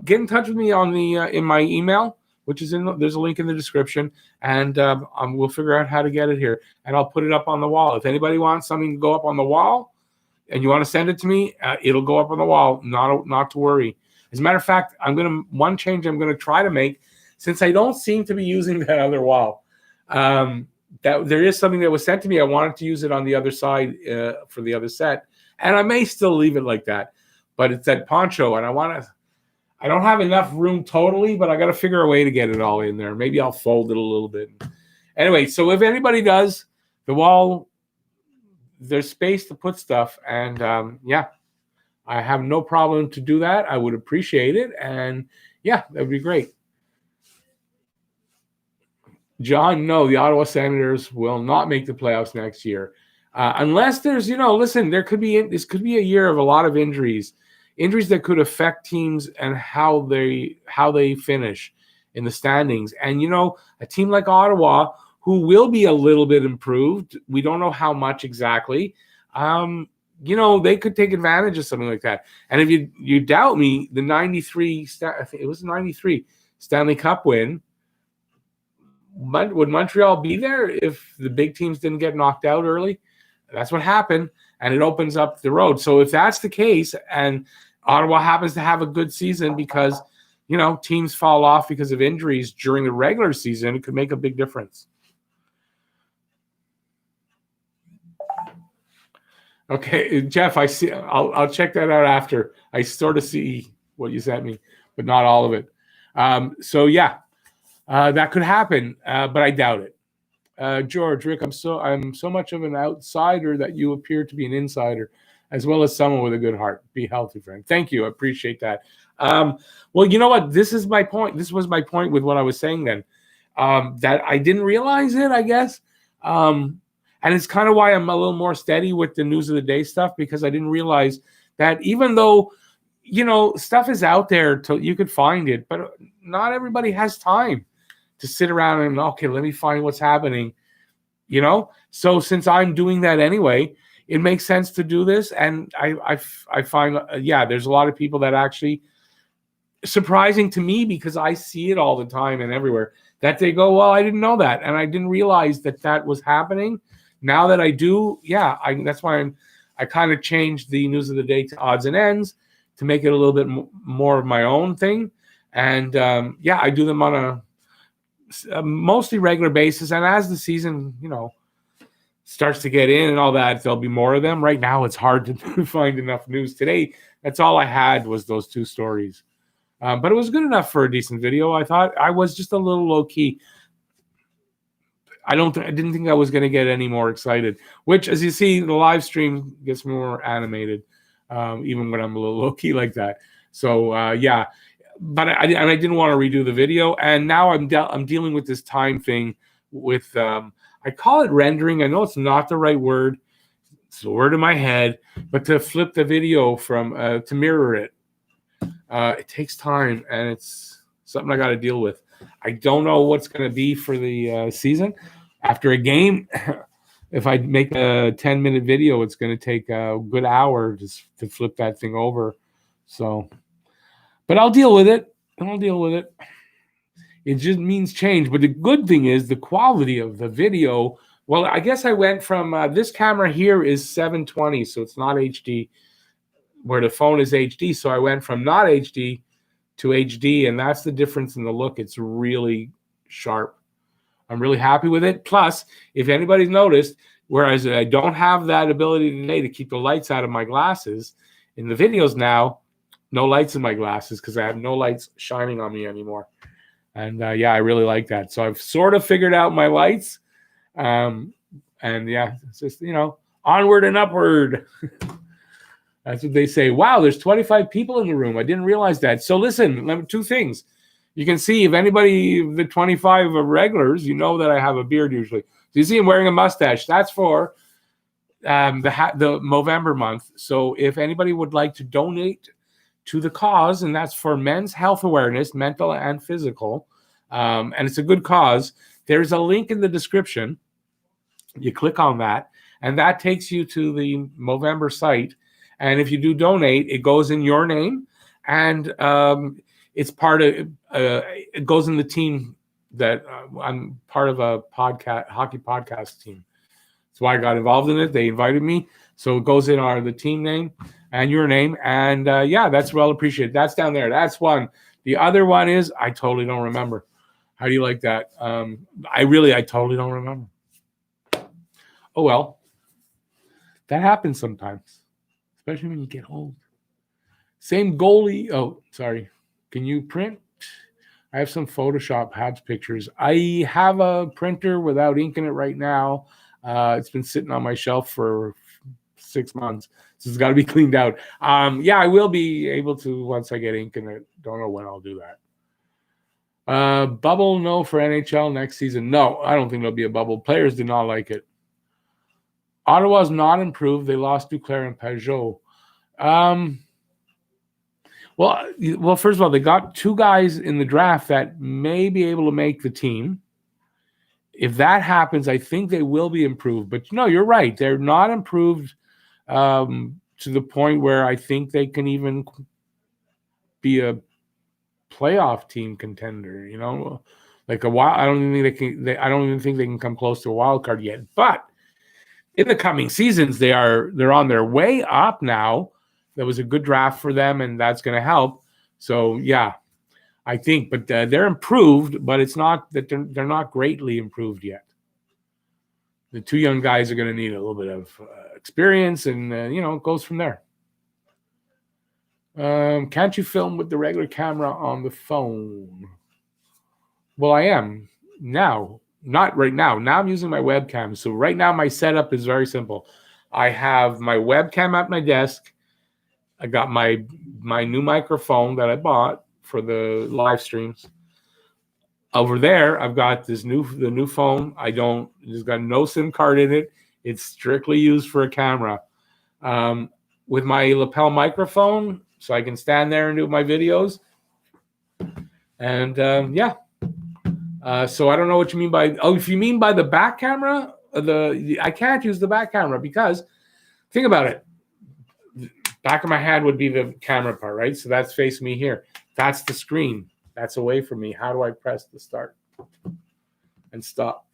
Speaker 1: get in touch with me on in my email, which is there's a link in the description, and we'll figure out how to get it here. And I'll put it up on the wall. If anybody wants something to go up on the wall, and you want to send it to me, it'll go up on the wall. Not to worry. As a matter of fact, one change I'm going to try to make, since I don't seem to be using that other wall. That there is something that was sent to me. I wanted to use it on the other side for the other set, and I may still leave it like that. But it's that poncho, and I don't have enough room totally, but I got to figure a way to get it all in there. Maybe I'll fold it a little bit. Anyway, so if anybody does, the wall, there's space to put stuff, and yeah, I have no problem to do that. I would appreciate it, and yeah, that would be great. John, no, the Ottawa Senators will not make the playoffs next year. Unless there's, listen, this could be a year of a lot of injuries that could affect teams and how they finish in the standings. And, a team like Ottawa, who will be a little bit improved, we don't know how much exactly, they could take advantage of something like that. And if you doubt me, the 93, I think it was 93 Stanley Cup win, would Montreal be there if the big teams didn't get knocked out early? That's what happened, and it opens up the road. So if that's the case, and Ottawa happens to have a good season because, teams fall off because of injuries during the regular season, it could make a big difference. Okay, Jeff, I see. I'll check that out after. I sort of see what you sent me, but not all of it. So yeah, that could happen, but I doubt it. George, Rick, I'm so much of an outsider that you appear to be an insider, as well as someone with a good heart. Be healthy, friend. Thank you. I appreciate that. Well, you know what? This is my point. This was my point with what I was saying then, that I didn't realize it, I guess. And it's kind of why I'm a little more steady with the news of the day stuff, because I didn't realize that even though, stuff is out there, you could find it, but not everybody has time to sit around and, okay, let me find what's happening, So since I'm doing that anyway, it makes sense to do this. And I find, there's a lot of people that actually, surprising to me, because I see it all the time and everywhere, that they go, well, I didn't know that. And I didn't realize that was happening. Now that I do, that's why I kind of changed the news of the day to odds and ends to make it a little bit more of my own thing. And I do them on a mostly regular basis. And as the season, starts to get in and all that, there'll be more of them. Right now, it's hard to find enough news. Today, that's all I had was those two stories. But it was good enough for a decent video. I thought I was just a little low key. I didn't think I was going to get any more excited, which, as you see, the live stream gets more animated, even when I'm a little low key like that. So, but I didn't want to redo the video. And now I'm dealing with this time thing with, I call it rendering. I know it's not the right word. It's the word in my head, but to flip the video from, to mirror it, it takes time, and it's something I got to deal with. I don't know what's going to be for the season. After a game, if I make a 10-minute video, it's going to take a good hour just to flip that thing over. So, but I'll deal with it. It just means change. But the good thing is the quality of the video. Well, I guess I went from this camera here is 720, so it's not HD, where the phone is HD. So I went from not HD to HD, and that's the difference in the look. It's really sharp. I'm really happy with it. Plus, if anybody's noticed, whereas I don't have that ability today to keep the lights out of my glasses, in the videos now, no lights in my glasses because I have no lights shining on me anymore. And I really like that. So I've sort of figured out my lights. It's just, onward and upward. That's what they say. Wow, there's 25 people in the room. I didn't realize that. So listen, two things. You can see if anybody, the 25 are regulars, that I have a beard usually. So you see I'm wearing a mustache. That's for the Movember month. So if anybody would like to donate to the cause, and that's for men's health awareness, mental and physical, and it's a good cause, there's a link in the description. You click on that, and that takes you to the Movember site. And if you do donate, it goes in your name, and it's part of it goes in the team that I'm part of a hockey podcast team. That's why I got involved in it. They invited me, so it goes in the team name and your name, and that's well appreciated. That's down there. That's one. The other one is I totally don't remember. How do you like that? I totally don't remember. Oh well, that happens sometimes, especially when you get old. Same goalie. Oh, sorry. Can you print? I have some Photoshop Habs pictures. I have a printer without ink in it right now. It's been sitting on my shelf for 6 months, so it's got to be cleaned out. I will be able to once I get ink in it. Don't know when I'll do that. Bubble, no, for NHL next season. No, I don't think there'll be a bubble. Players do not like it. Ottawa's not improved. They lost Duclair and Pajot. Well, first of all, they got 2 guys in the draft that may be able to make the team. If that happens, I think they will be improved. But no, you're right. They're not improved to the point where I think they can even be a playoff team contender. Like a wild. I don't even think they can. I don't even think they can come close to a wild card yet. But in the coming seasons, they're on their way up now. That was a good draft for them, and that's going to help. So yeah, I think, but they're improved, but it's not that they're not greatly improved yet. The 2 young guys are going to need a little bit of experience, and it goes from there. Can't you film with the regular camera on the phone? Well, I am now. Not right now. Now I'm using my webcam. So right now my setup is very simple. I have my webcam at my desk. I got my new microphone that I bought for the live streams. Over there, I've got the new phone. It's got no SIM card in it. It's strictly used for a camera. With my lapel microphone, so I can stand there and do my videos. And yeah. So I don't know what you mean by. Oh, if you mean by the back camera, I can't use the back camera because think about it. Back of my hand would be the camera part, right? So that's facing me here. That's the screen. That's away from me. How do I press the start and stop?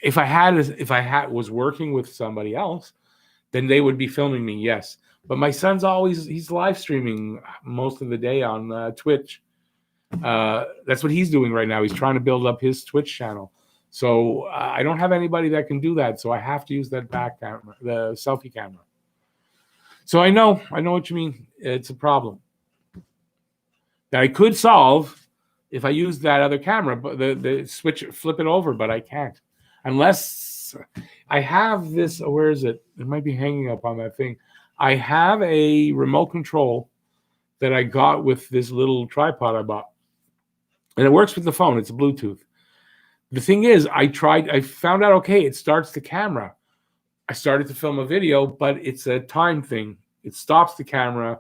Speaker 1: If I was working with somebody else, then they would be filming me, yes. But my son's he's live streaming most of the day on Twitch. That's what he's doing right now. He's trying to build up his Twitch channel. So I don't have anybody that can do that. So I have to use that back camera, the selfie camera. So I know what you mean. It's a problem that I could solve if I use that other camera, but the flip it over, but I can't unless I have this. Where is it? It might be hanging up on that thing. I have a remote control that I got with this little tripod I bought, and it works with the phone. It's a Bluetooth. The thing is, I found out, okay, it starts the camera. I started to film a video, but it's a time thing. It stops the camera.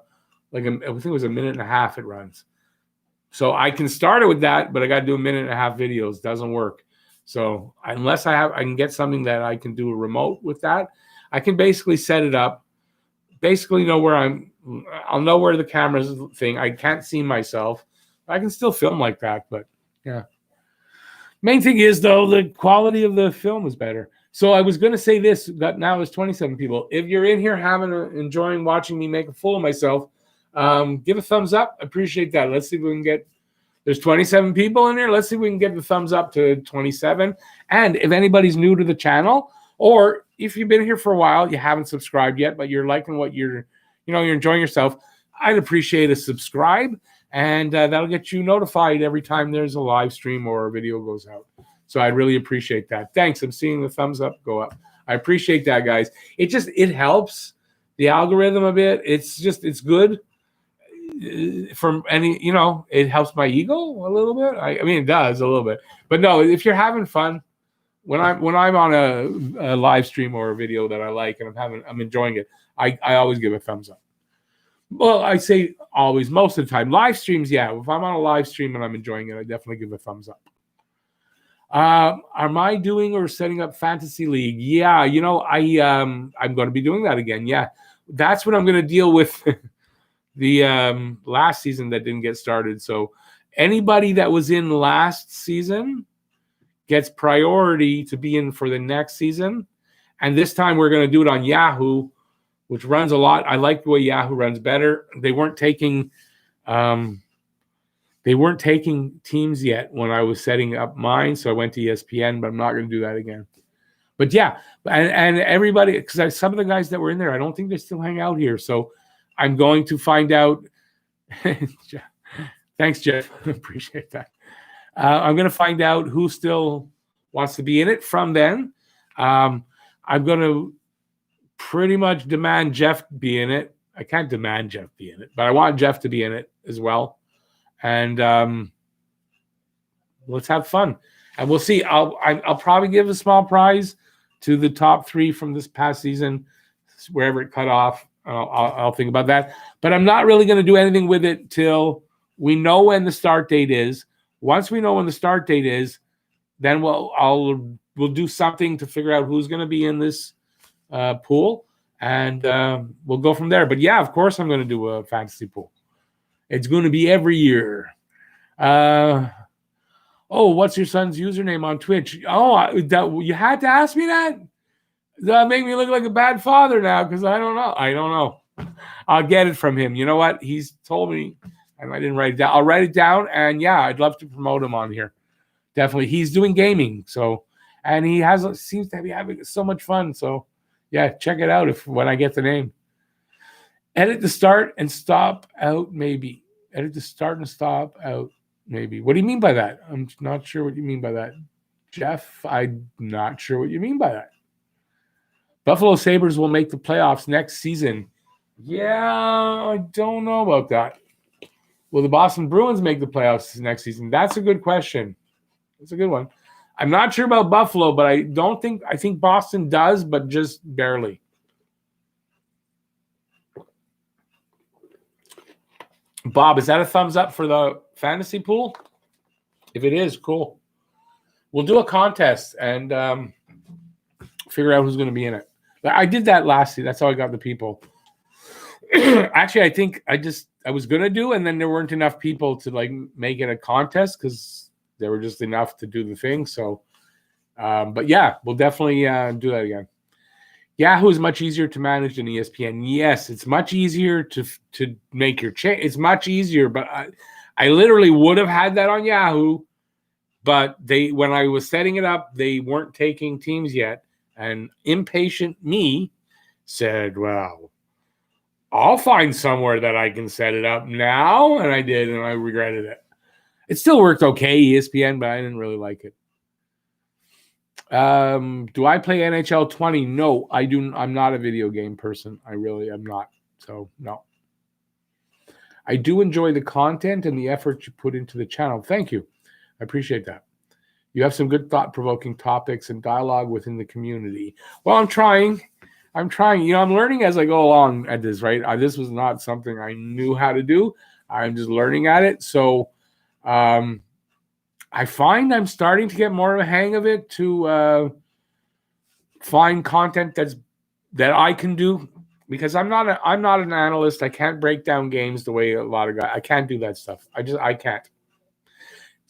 Speaker 1: I think it was 1.5 minutes it runs. So I can start it with that, but I got to do 1.5 minute videos. Doesn't work. So unless I can get something that I can do a remote with that, I can basically set it up. Basically know where I'll know where the camera's thing. I can't see myself. I can still film like that, but yeah. Main thing is, though, the quality of the film is better. So I was going to say this, that now there's 27 people. If you're in here enjoying watching me make a fool of myself, give a thumbs up. I appreciate that. Let's see if we can get, there's 27 people in here. Let's see if we can get the thumbs up to 27. And if anybody's new to the channel, or if you've been here for a while, you haven't subscribed yet, but you're liking what you're enjoying yourself, I'd appreciate a subscribe. And that'll get you notified every time there's a live stream or a video goes out. So I'd really appreciate that. Thanks. I'm seeing the thumbs up go up. I appreciate that, guys. It helps the algorithm a bit. It's good from it helps my ego a little bit. I mean, it does a little bit. But no, if you're having fun, when I'm on a live stream or a video that I like and I'm enjoying it, I always give a thumbs up. Well, I say always, most of the time. Live streams, yeah. If I'm on a live stream and I'm enjoying it, I definitely give a thumbs up. Am I doing or setting up Fantasy League? Yeah, I'm going to be doing that again. Yeah, that's what I'm going to deal with the last season that didn't get started. So anybody that was in last season gets priority to be in for the next season. And this time we're going to do it on Yahoo, which runs a lot. I like the way Yahoo runs better. They weren't taking teams yet when I was setting up mine, so I went to ESPN, but I'm not going to do that again. But yeah, and everybody, because some of the guys that were in there, I don't think they still hang out here. So I'm going to find out. Thanks, Jeff. Appreciate that. I'm going to find out who still wants to be in it from then. I'm going to pretty much demand Jeff be in it. I can't demand Jeff be in it, but I want Jeff to be in it as well. and let's have fun. And we'll see. I'll probably give a small prize to the top 3 from this past season, wherever it cut off. I'll think about that. But I'm not really going to do anything with it till we know when the start date is. Once we know when the start date is, then we'll do something to figure out who's going to be in this pool, and we'll go from there. But yeah, of course I'm going to do a fantasy pool. It's going to be every year. What's your son's username on Twitch? You had to ask me that? That make me look like a bad father now, because I don't know. I'll get it from him. You know what? He's told me, and I didn't write it down. I'll write it down, and yeah, I'd love to promote him on here. Definitely. He's doing gaming, and he seems to be having so much fun. So yeah, check it out when I get the name. Edit the start and stop out, maybe. Edit the start and stop out, maybe. What do you mean by that? I'm not sure what you mean by that. Jeff, I'm not sure what you mean by that. Buffalo Sabres will make the playoffs next season. Yeah, I don't know about that. Will the Boston Bruins make the playoffs next season? That's a good question. That's a good one. I'm not sure about Buffalo, but I think Boston does, but just barely. Bob, is that a thumbs up for the fantasy pool? If it is, cool. We'll do a contest and figure out who's going to be in it. I did that last year. That's how I got the people. Actually, I think I was going to do, and then there weren't enough people to make it a contest because there were just enough to do the thing. So, but yeah, we'll definitely do that again. Yahoo is much easier to manage than ESPN. Yes, it's much easier to make your change. It's much easier, but I literally would have had that on Yahoo, but when I was setting it up, they weren't taking teams yet. And impatient me said, well, I'll find somewhere that I can set it up now. And I did, and I regretted it. It still worked okay, ESPN, but I didn't really like it. Do I play NHL 20? No, I do. I'm not a video game person. I really am not. So, no. I do enjoy the content and the effort you put into the channel. Thank you. I appreciate that. You have some good thought-provoking topics and dialogue within the community. Well, I'm trying. I'm learning as I go along at this, right? This was not something I knew how to do. I'm just learning at it. So I find I'm starting to get more of a hang of it to find content that I can do, because I'm not an analyst. I can't break down games the way a lot of guys. I can't do that stuff. I can't.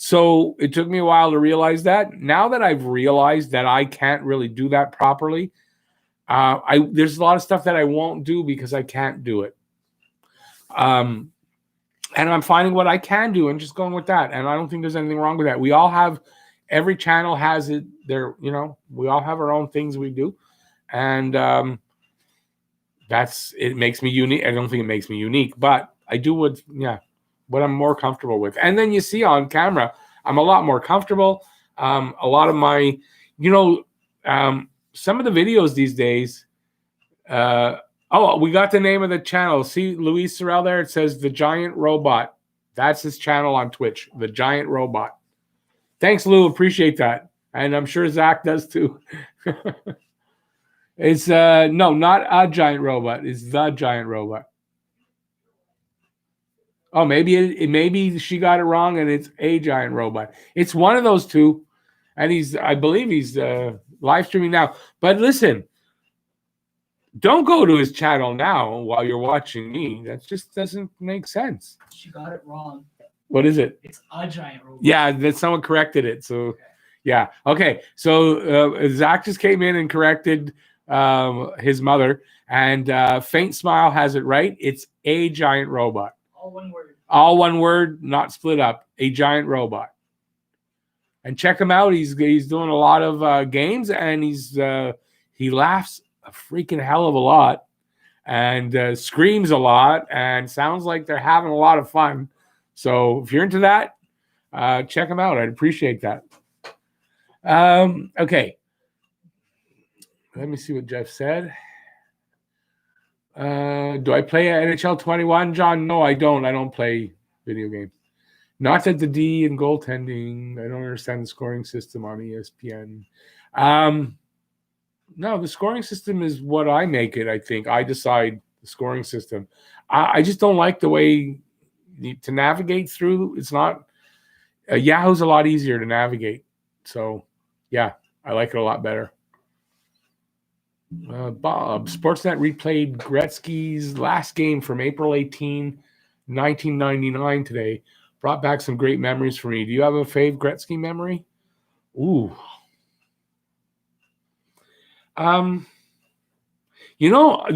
Speaker 1: So it took me a while to realize that. Now that I've realized that I can't really do that properly, there's a lot of stuff that I won't do because I can't do it. And I'm finding what I can do and just going with that. And I don't think there's anything wrong with that. Every channel has it there, we all have our own things we do. And it makes me unique. I don't think it makes me unique, but I do what I'm more comfortable with. And then you see on camera, I'm a lot more comfortable. A lot of my, some of the videos these days, we got the name of the channel. See Luis Sorrell there? It says The Giant Robot. That's his channel on Twitch, The Giant Robot. Thanks, Lou. Appreciate that. And I'm sure Zach does too. It's no, not a giant robot. It's The Giant Robot. Oh, maybe she got it wrong and it's A Giant Robot. It's one of those two. And I believe he's live streaming now. But listen, don't go to his channel now while you're watching me. That just doesn't make sense.
Speaker 2: She got it wrong.
Speaker 1: What is it?
Speaker 2: It's A Giant Robot.
Speaker 1: Yeah, that someone corrected it. So, okay. Yeah. Okay. So Zach just came in and corrected his mother. And Faint Smile has it right. It's A Giant Robot.
Speaker 2: All one word.
Speaker 1: All one word, not split up. A Giant Robot. And check him out. He's doing a lot of games, and he laughs a freaking hell of a lot, and screams a lot, and sounds like they're having a lot of fun. So if you're into that, check him out. I'd appreciate that. Okay. Let me see what Jeff said. Do I play NHL 21, John? No, I don't. I don't play video games. Not that the D in goaltending. I don't understand the scoring system on ESPN. No, the scoring system is what I make it. I think I decide the scoring system. I just don't like the way to navigate through. It's not. Yahoo's a lot easier to navigate. So, yeah, I like it a lot better. Bob, Sportsnet replayed Gretzky's last game from April 18, 1999 today. Brought back some great memories for me. Do you have a fave Gretzky memory? Ooh. The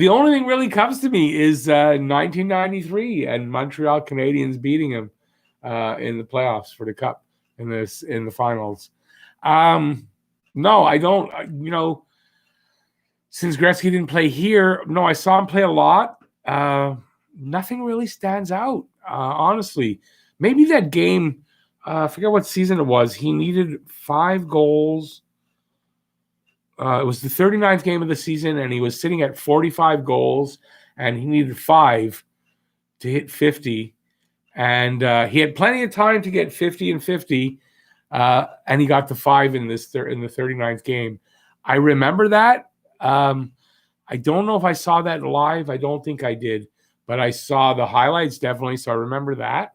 Speaker 1: only thing really comes to me is 1993 and Montreal Canadiens beating him in the playoffs for the Cup in the finals. No, I don't. Since Gretzky didn't play here, no, I saw him play a lot. Nothing really stands out, honestly. Maybe that game, I forget what season it was. He needed 5 goals. It was the 39th game of the season, and he was sitting at 45 goals, and he needed 5 to hit 50. And he had plenty of time to get 50 and 50, and he got the 5 in the 39th game. I remember that. I don't know if I saw that live. I don't think I did, but I saw the highlights definitely, so I remember that.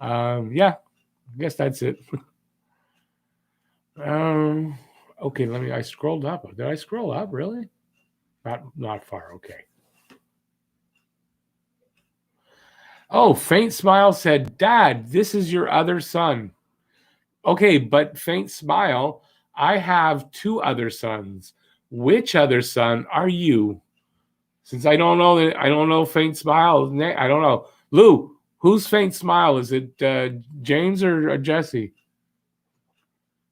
Speaker 1: Yeah, I guess that's it. Okay, I scrolled up. Did I scroll up, really? Not far, okay. Oh, Faint Smile said, Dad, this is your other son. Okay, but Faint Smile, I have 2 other sons. Which other son are you? Since I don't know Faint Smile. I don't know. Lou, who's Faint Smile? Is it James or Jesse?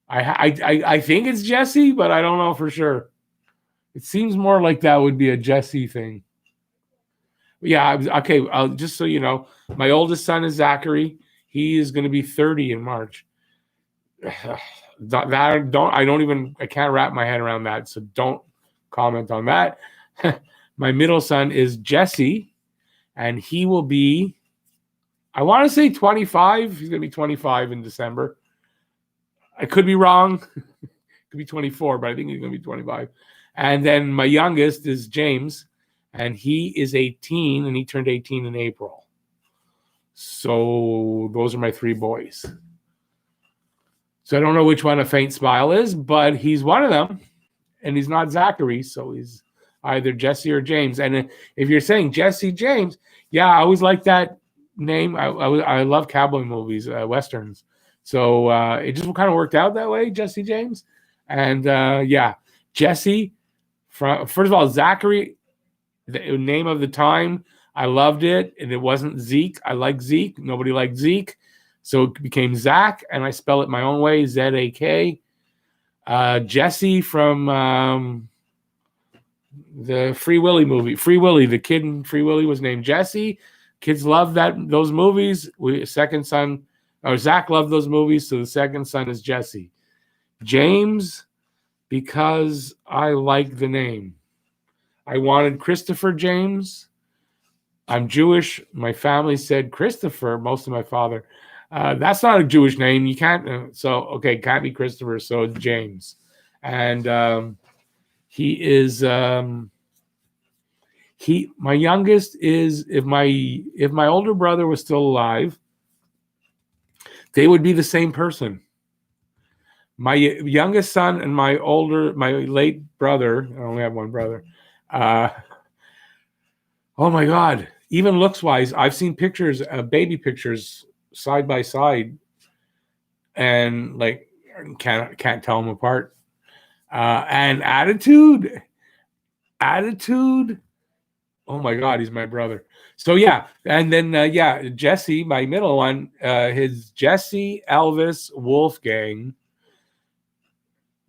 Speaker 1: I think it's Jesse, but I don't know for sure. It seems more like that would be a Jesse thing. Yeah, okay. Just so you know, my oldest son is Zachary. He is going to be 30 in March. I can't wrap my head around that, so don't comment on that. My middle son is Jesse, and he will be, I want to say 25. He's going to be 25 in December. I could be wrong. Could be 24, but I think he's going to be 25. And then my youngest is James, and he is 18, and he turned 18 in April. So those are my 3 boys. So I don't know which one a Faint Smile is, but he's one of them, and he's not Zachary, so he's either Jesse or James. And if you're saying Jesse James, yeah, I always like that name. I love cowboy movies, Westerns. So it just kind of worked out that way, Jesse James. And yeah, Jesse, first of all, Zachary, the name of the time, I loved it. And it wasn't Zeke. I like Zeke. Nobody liked Zeke. So it became Zach, and I spell it my own way, Z-A-K. Jesse from the Free Willy movie. Free Willy, the kid in Free Willy was named Jesse. Kids love those movies. Second son, or Zach loved those movies, so the second son is Jesse. James, because I like the name. I wanted Christopher James. I'm Jewish. My family said Christopher, most of my father. That's not a Jewish name. You can't. Can't be Christopher. So it's James, and he is. My youngest is. If my older brother was still alive, they would be the same person. My youngest son and my late brother. I only have one brother. Oh my God! Even looks wise, I've seen pictures, baby pictures, side by side, and like can't tell them apart. And attitude. Oh my God, he's my brother. So yeah, and then Jesse, my middle one, his Jesse Elvis Wolfgang.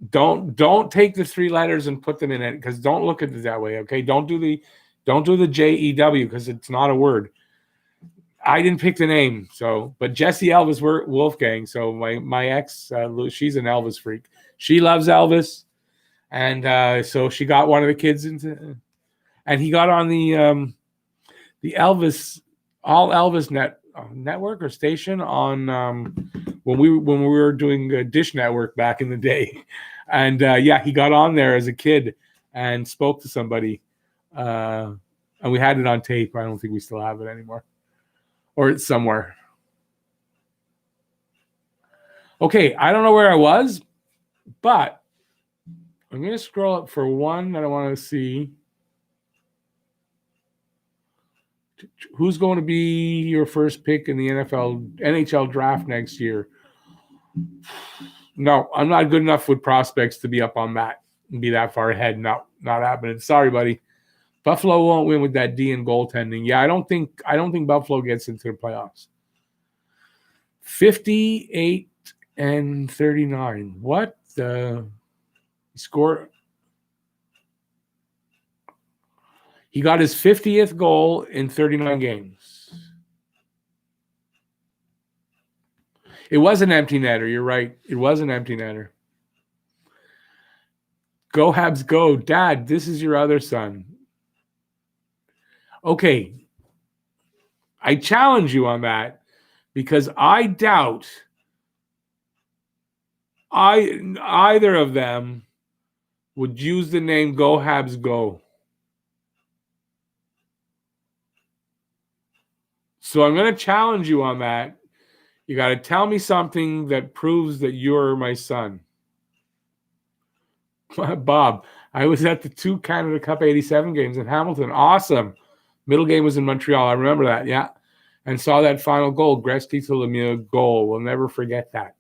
Speaker 1: Don't take the 3 letters and put them in it, because don't look at it that way. Okay, don't do the JEW, because it's not a word. I didn't pick the name, but Jesse Elvis Wolfgang. So my ex, she's an Elvis freak. She loves Elvis, and so she got one of the kids into, and he got on the Elvis, all Elvis net network or station on when we were doing Dish Network back in the day, and he got on there as a kid and spoke to somebody, and we had it on tape. I don't think we still have it anymore, or it's somewhere. Okay, I don't know where I was, but I'm going to scroll up for one that I want to see. Who's going to be your first pick in the NHL draft next year? No, I'm not good enough with prospects to be up on that and be that far ahead. No, not happening. Sorry, buddy. Buffalo won't win with that D in goaltending. Yeah, I don't think Buffalo gets into the playoffs. 58 and 39. What? Score. He got his 50th goal in 39 games. It was an empty netter. You're right. It was an empty netter. Go Habs, go. Dad, this is your other son. Okay. I challenge you on that because I doubt either of them would use the name Go Habs, go. So I'm going to challenge you on that. You got to tell me something that proves that you're my son. Bob, I was at the 2 Canada Cup 87 games in Hamilton. Awesome. Middle game was in Montreal. I remember that, yeah. And saw that final goal, Gretzky to Lemieux goal. We'll never forget that.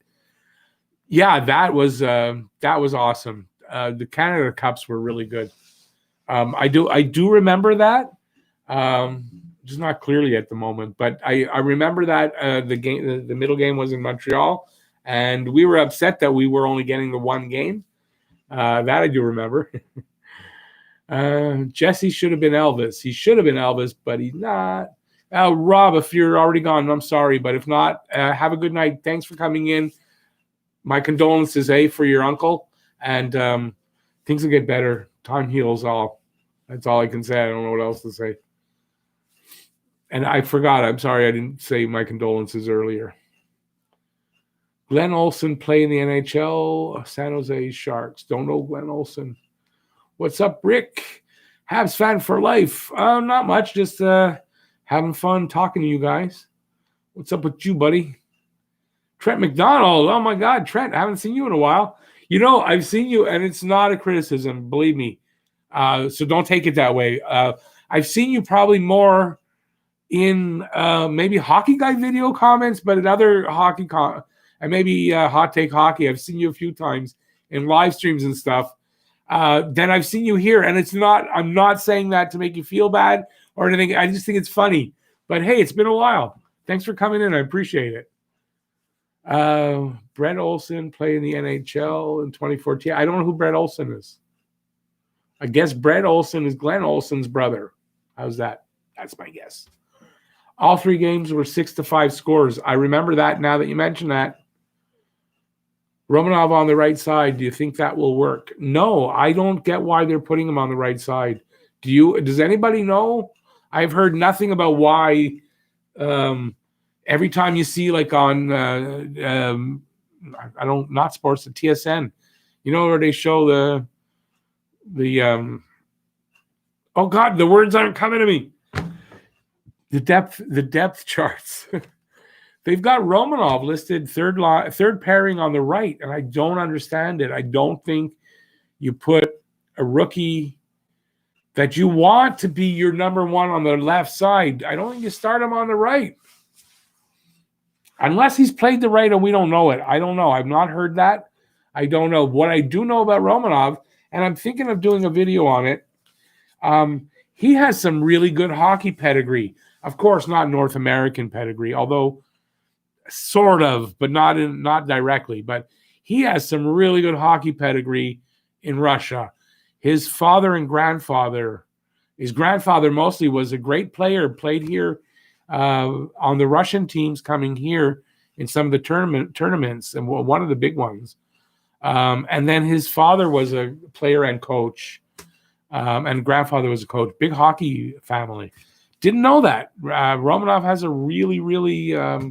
Speaker 1: Yeah, that was awesome. The Canada Cups were really good. I do remember that. Just not clearly at the moment, but I remember that the middle game was in Montreal, and we were upset that we were only getting the one game. That I do remember. Jesse should have been Elvis. He should have been Elvis, but he's not. Rob, if you're already gone, I'm sorry, but if not, have a good night. Thanks for coming in. My condolences, for your uncle, and things will get better. Time heals all. That's all I can say. I don't know what else to say. And I forgot. I'm sorry I didn't say my condolences earlier. Glenn Olson play in the NHL. San Jose Sharks. Don't know Glenn Olson. What's up, Rick? Habs fan for life. Not much. Just having fun talking to you guys. What's up with you, buddy? Trent McDonald. Oh, my God. Trent, I haven't seen you in a while. You know, I've seen you, and it's not a criticism. Believe me. So don't take it that way. I've seen you probably more in maybe Hockey Guy video comments, but in other hockey and maybe Hot Take Hockey, I've seen you a few times in live streams and stuff. Then I've seen you here, and I'm not saying that to make you feel bad or anything. I just think it's funny. But hey, it's been a while. Thanks for coming in. I appreciate it. Brett Olson played in the NHL in 2014. I don't know who Brett Olson is. I guess Brett Olson is Glenn Olson's brother. How's that? That's my guess. All 3 games were 6-5 scores. I remember that now that you mention that. Romanov on the right side. Do you think that will work? No, I don't get why they're putting him on the right side. Does anybody know? I've heard nothing about why. Every time you see like on not sports, the TSN, you know, where they show the oh God, the words aren't coming to me. The depth charts. They've got Romanov listed third pairing on the right, and I don't understand it. I don't think you put a rookie that you want to be your number one on the left side. I don't think you start him on the right. Unless he's played the right and we don't know it. I don't know. I've not heard that. I don't know. What I do know about Romanov, and I'm thinking of doing a video on it, he has some really good hockey pedigree. Of course, not North American pedigree, although sort of, but not directly. But he has some really good hockey pedigree in Russia. His father and grandfather, his grandfather mostly was a great player, played here on the Russian teams coming here in some of the tournaments, and one of the big ones. And then his father was a player and coach, and grandfather was a coach. Big hockey family. Didn't know that. Romanov has a really, really a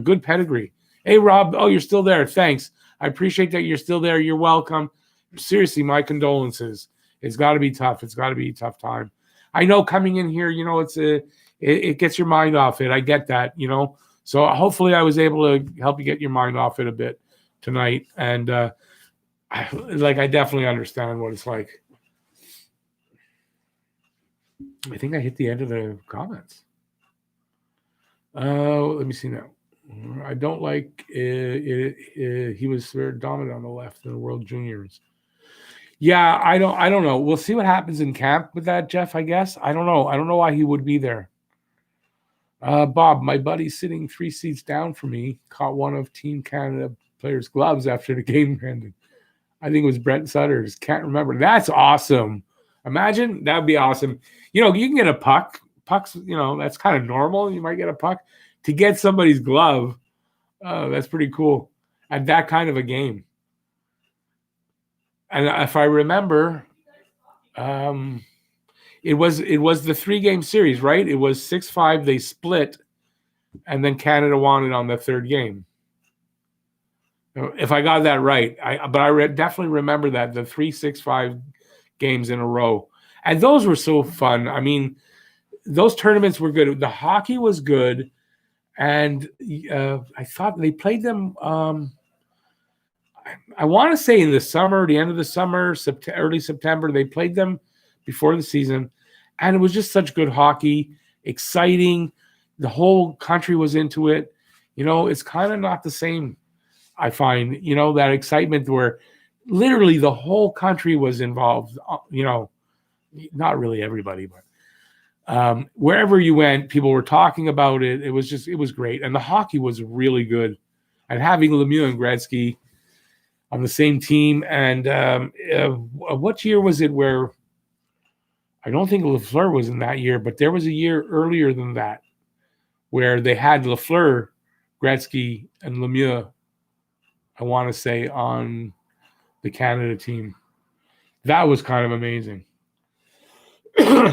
Speaker 1: good pedigree. Hey, Rob. Oh, you're still there. Thanks. I appreciate that you're still there. You're welcome. Seriously, my condolences. It's got to be tough. It's got to be a tough time. I know coming in here, it gets your mind off it. I get that, So hopefully I was able to help you get your mind off it a bit tonight. And I definitely understand what it's like. I think I hit the end of the comments. Let me see now. I don't like it. He was very dominant on the left in the World Juniors. Yeah, I don't know. We'll see what happens in camp with that, Jeff, I guess. I don't know. I don't know why he would be there. Bob, my buddy sitting 3 seats down from me caught one of Team Canada players' gloves after the game ended. I think it was Brent Sutter's. Can't remember. That's awesome. Imagine. That would be awesome. You can get a puck. Pucks, that's kind of normal. You might get a puck. To get somebody's glove, that's pretty cool. At that kind of a game. And if I remember, it was the 3-game series, right? It was 6-5. They split, and then Canada won it on the third game. If I got that right, but I definitely remember that the 3-6-5 games in a row, and those were so fun. I mean, those tournaments were good. The hockey was good, and I thought they played them. I want to say in the summer, the end of the summer, early September, they played them before the season. And it was just such good hockey, exciting. The whole country was into it. It's kind of not the same, I find, that excitement where literally the whole country was involved, not really everybody, but wherever you went, people were talking about it. It was great. And the hockey was really good. And having Lemieux and Gretzky on the same team. And what year was it where I don't think Lafleur was in that year, but there was a year earlier than that where they had Lafleur, Gretzky, and Lemieux, I want to say, on the Canada team. That was kind of amazing.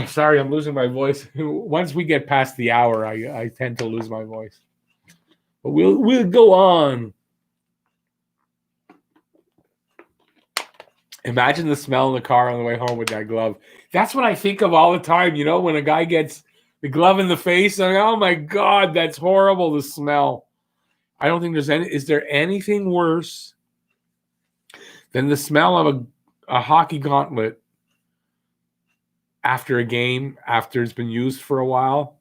Speaker 1: Sorry, I'm losing my voice. Once we get past the hour, I tend to lose my voice. But we'll go on. Imagine the smell in the car on the way home with that glove. That's what I think of all the time, when a guy gets the glove in the face. I'm like, oh, my God, that's horrible, the smell. I don't think is there anything worse than the smell of a hockey gauntlet after a game, after it's been used for a while?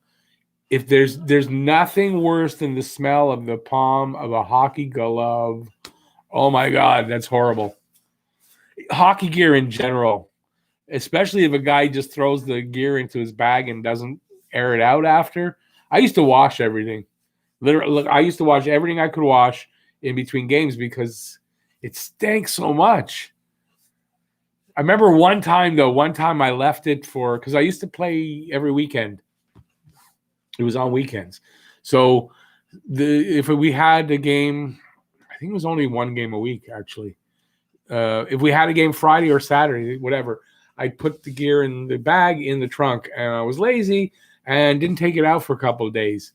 Speaker 1: If there's nothing worse than the smell of the palm of a hockey glove. Oh, my God, that's horrible. Hockey gear in general, especially if a guy just throws the gear into his bag and doesn't air it out after. I used to wash everything. Literally, look, I used to wash everything I could wash in between games because it stank so much. I remember one time I left it because I used to play every weekend. It was on weekends. So if we had a game, I think it was only one game a week, actually. If we had a game Friday or Saturday, whatever, I'd put the gear in the bag in the trunk, and I was lazy and didn't take it out for a couple of days.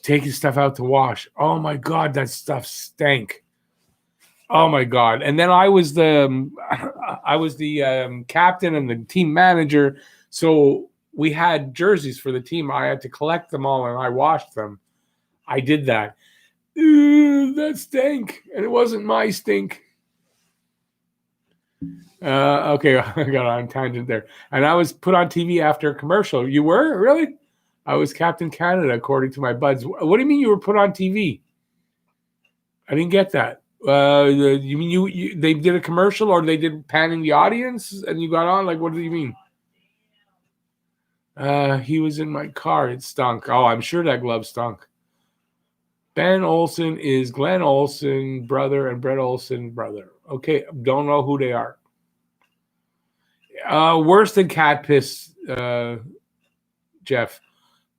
Speaker 1: Taking stuff out to wash. Oh my God, that stuff stank. Oh my God. And then I was the captain and the team manager. So we had jerseys for the team. I had to collect them all and I washed them. I did that. That stank. And it wasn't my stink. Okay, I got on a tangent there. And I was put on TV after a commercial. You were? Really? I was Captain Canada, according to my buds. What do you mean you were put on TV? I didn't get that. You mean they did a commercial or they did panning the audience and you got on? Like, what do you mean? He was in my car. It stunk. Oh, I'm sure that glove stunk. Ben Olsen is Glenn Olsen brother and Brett Olsen brother. Okay, don't know who they are. Worse than cat piss, Jeff.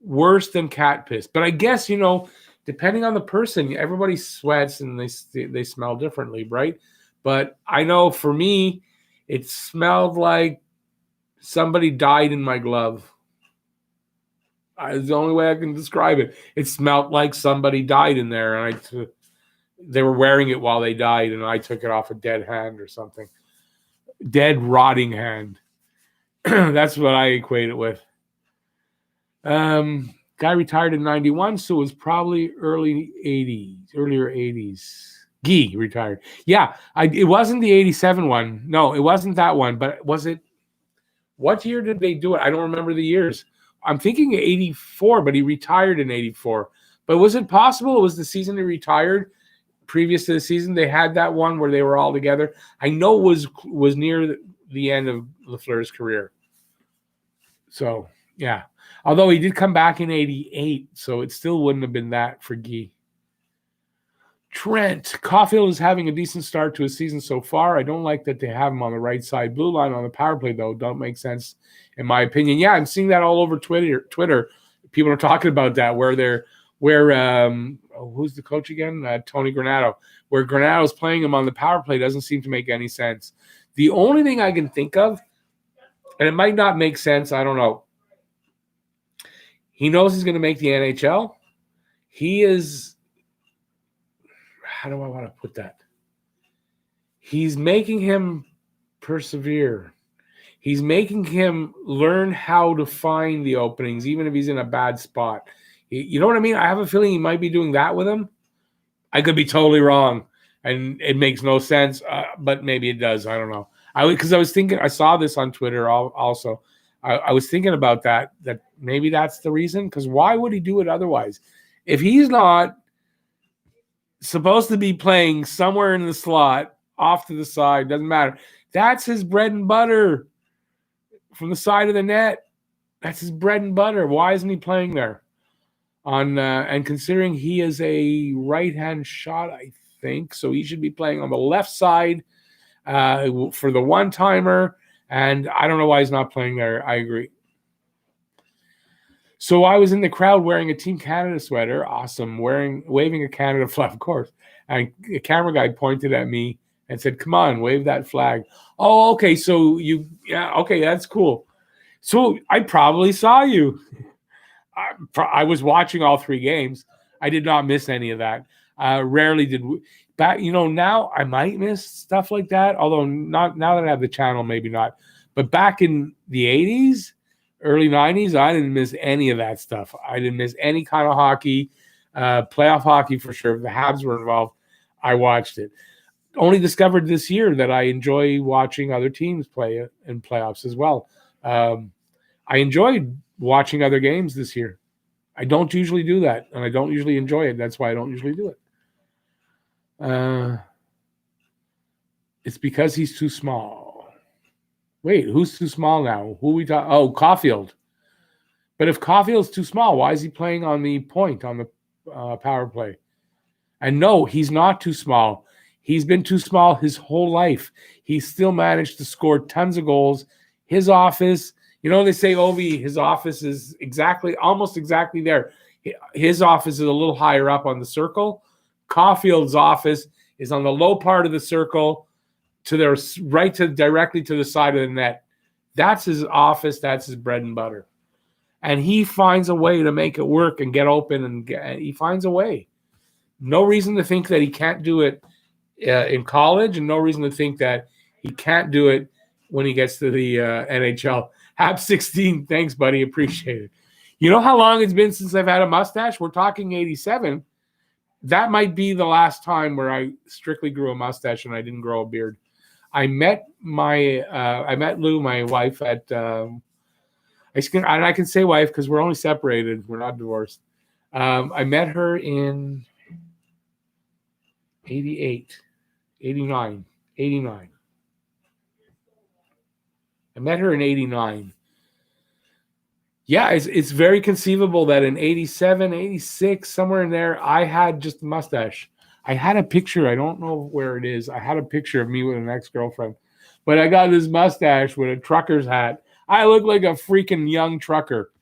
Speaker 1: Worse than cat piss. But I guess, depending on the person, everybody sweats and they smell differently, right? But I know for me, it smelled like somebody died in my glove. It's the only way I can describe it. It smelled like somebody died in there, and they were wearing it while they died, and I took it off a dead hand or something. Dead, rotting hand. That's what I equate it with. Guy retired in 91, so it was probably earlier 80s. Guy retired. Yeah, it wasn't the 87 one. No, it wasn't that one, but was it? What year did they do it? I don't remember the years. I'm thinking 84, but he retired in 84. But was it possible it was the season he retired? Previous to the season, they had that one where they were all together. I know it was near the end of Lafleur's career. So, yeah. Although he did come back in 88, so it still wouldn't have been that for Guy. Trent, Caulfield is having a decent start to his season so far. I don't like that they have him on the right side blue line on the power play, though. Don't make sense, in my opinion. Yeah, I'm seeing that all over Twitter. People are talking about that, who's the coach again? Tony Granato. Where Granato's playing him on the power play doesn't seem to make any sense. The only thing I can think of, and it might not make sense, I don't know. He knows he's going to make the NHL. He is, how do I want to put that? He's making him persevere. He's making him learn how to find the openings, even if he's in a bad spot. You know what I mean? I have a feeling he might be doing that with him. I could be totally wrong, and it makes no sense, but maybe it does. I don't know. Because I was thinking, I saw this on Twitter also. I was thinking about that maybe that's the reason, because why would he do it otherwise? If he's not supposed to be playing somewhere in the slot, off to the side, doesn't matter. That's his bread and butter from the side of the net. That's his bread and butter. Why isn't he playing there? And considering he is a right-hand shot, I think, so he should be playing on the left side for the one-timer. And I don't know why he's not playing there. I agree. So I was in the crowd wearing a Team Canada sweater. Awesome. Waving a Canada flag, of course. And a camera guy pointed at me and said, "Come on, wave that flag." Oh, okay. So okay, that's cool. So I probably saw you. I was watching all 3 games. I did not miss any of that. Rarely did we. Back, now I might miss stuff like that, although not now that I have the channel, maybe not. But back in the 80s, early 90s, I didn't miss any of that stuff. I didn't miss any kind of hockey, playoff hockey for sure. If the Habs were involved, I watched it. Only discovered this year that I enjoy watching other teams play in playoffs as well. I enjoyed watching other games this year. I don't usually do that, and I don't usually enjoy it. That's why I don't usually do it. It's because he's too small. Wait, who's too small now? Who we talk? Oh, Caulfield. But if Caulfield's too small, why is he playing on the point on the power play? And no, he's not too small. He's been too small his whole life. He's still managed to score tons of goals. His office, they say Ovi, his office is almost exactly there. His office is a little higher up on the circle. Caulfield's office is on the low part of the circle directly to the side of the net. That's his office. That's his bread and butter. And he finds a way to make it work and get open, and he finds a way. No reason to think that he can't do it in college, and no reason to think that he can't do it when he gets to the NHL. Habs 16, thanks, buddy. Appreciate it. You know how long it's been since I've had a mustache? We're talking 87. That might be the last time where I strictly grew a mustache and I didn't grow a beard. I met Lou, my wife, at and I can say wife because we're only separated. We're not divorced. I met her in 88, 89, 89. I met her in 89. Yeah, it's very conceivable that in 87, 86, somewhere in there, I had just a mustache. I had a picture. I don't know where it is. I had a picture of me with an ex-girlfriend. But I got this mustache with a trucker's hat. I look like a freaking young trucker.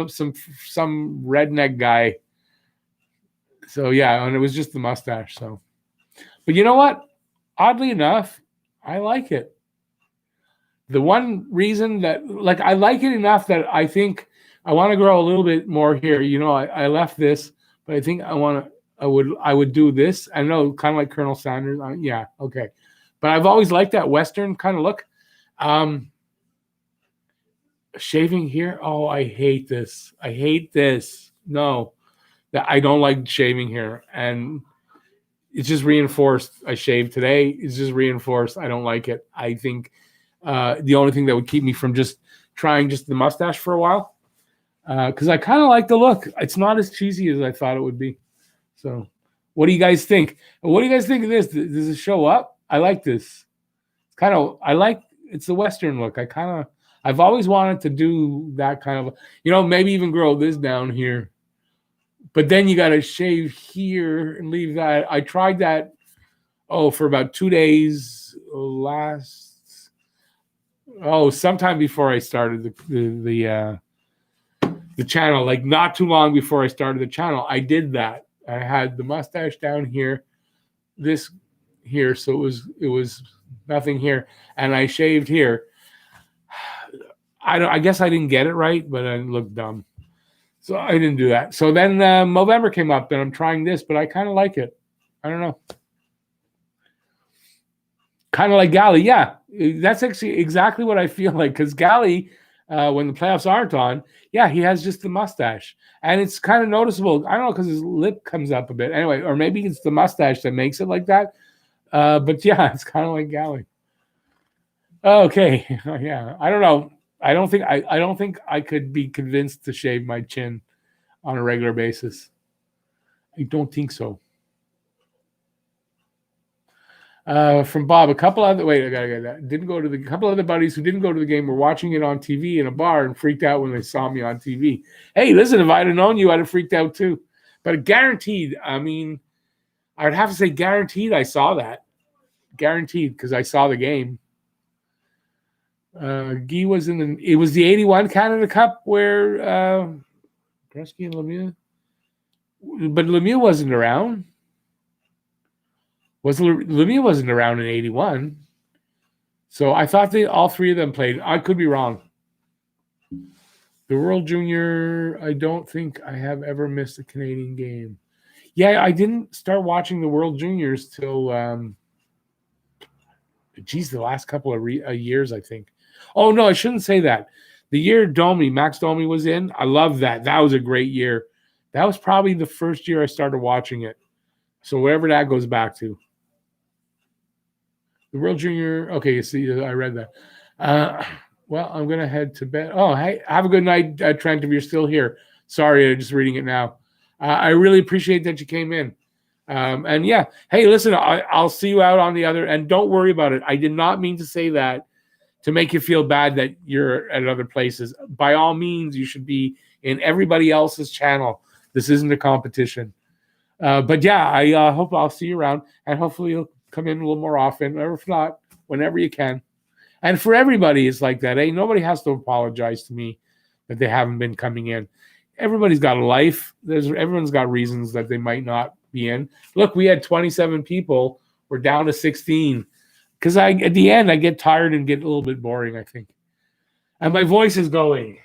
Speaker 1: Some redneck guy. So, yeah, and it was just the mustache. So, but you know what? Oddly enough, I like it. The one reason that, I like it enough that I think I want to grow a little bit more here. You know, I left this, but I think I would do this. I know, kind of like Colonel Sanders. Yeah, okay. But I've always liked that Western kind of look. Shaving here. Oh, I hate this. I hate this. No, that I don't like shaving here, and it's just reinforced. I shaved today. It's just reinforced. I don't like it. I think the only thing that would keep me from just trying just the mustache for a while, because I kind of like the look. It's not as cheesy as I thought it would be. So, what do you guys think? What do you guys think of this? Does it show up? I like this. It's the Western look. I've always wanted to do that kind of, maybe even grow this down here. But then you got to shave here and leave that. I tried that, for about 2 days sometime before I started the channel, like not too long before I started the channel, I did that. I had the mustache down here, this here, so it was nothing here, and I shaved here. I guess I didn't get it right, but I looked dumb. So I didn't do that. So then November came up, and I'm trying this, but I kind of like it. I don't know. Kind of like Gally. Yeah, that's actually exactly what I feel like. Because Gally, when the playoffs aren't on, yeah, he has just the mustache. And it's kind of noticeable. I don't know, because his lip comes up a bit. Anyway, or maybe it's the mustache that makes it like that. But yeah, it's kind of like Gally. Okay. Yeah, I don't know. I don't think I could be convinced to shave my chin on a regular basis. I don't think so. From Bob, I gotta get that. A couple other buddies who didn't go to the game were watching it on TV in a bar and freaked out when they saw me on TV. Hey, listen, if I'd have known you, I'd have freaked out too. But guaranteed, I mean, I would have to say guaranteed I saw that. Guaranteed, because I saw the game. Guy was it was the 81 Canada Cup where Gretzky and Lemieux, but Lemieux wasn't around. Lemieux wasn't around in 81. So I thought all three of them played. I could be wrong. The World Junior, I don't think I have ever missed a Canadian game. Yeah, I didn't start watching the World Juniors till the last couple of years, I think. Oh, no, I shouldn't say that. The year Max Domi was in, I love that. That was a great year. That was probably the first year I started watching it. So wherever that goes back to. The World Junior, okay, you see, I read that. Well, I'm going to head to bed. Oh, hey, have a good night, Trent, if you're still here. Sorry, I'm just reading it now. I really appreciate that you came in. And yeah, hey, listen, I'll see you out on the other, and don't worry about it. I did not mean to say that to make you feel bad that you're at other places. By all means, you should be in everybody else's channel. This isn't a competition. But yeah, I hope I'll see you around, and hopefully you'll come in a little more often, or if not, whenever you can. And for everybody, it's like that. Nobody has to apologize to me that they haven't been coming in. Everybody's got a life. Everyone's got reasons that they might not be in. Look, we had 27 people. We're down to 16. Because at the end, I get tired and get a little bit boring, I think. And my voice is going.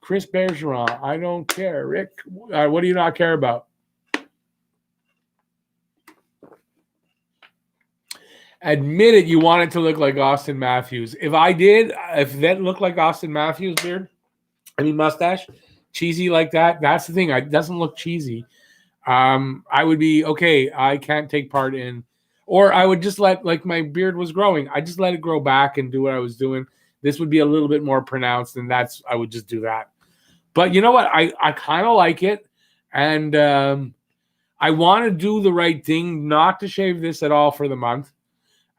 Speaker 1: Chris Bergeron, I don't care. Rick, what do you not care about? Admit it, you want it to look like Austin Matthews. If that looked like Austin Matthews' mustache, cheesy like that, that's the thing. It doesn't look cheesy. I would be, okay, I can't take part in, or I would just like my beard was growing. I just let it grow back and do what I was doing. This would be a little bit more pronounced, and I would just do that. But you know what? I kind of like it, and I want to do the right thing, not to shave this at all for the month.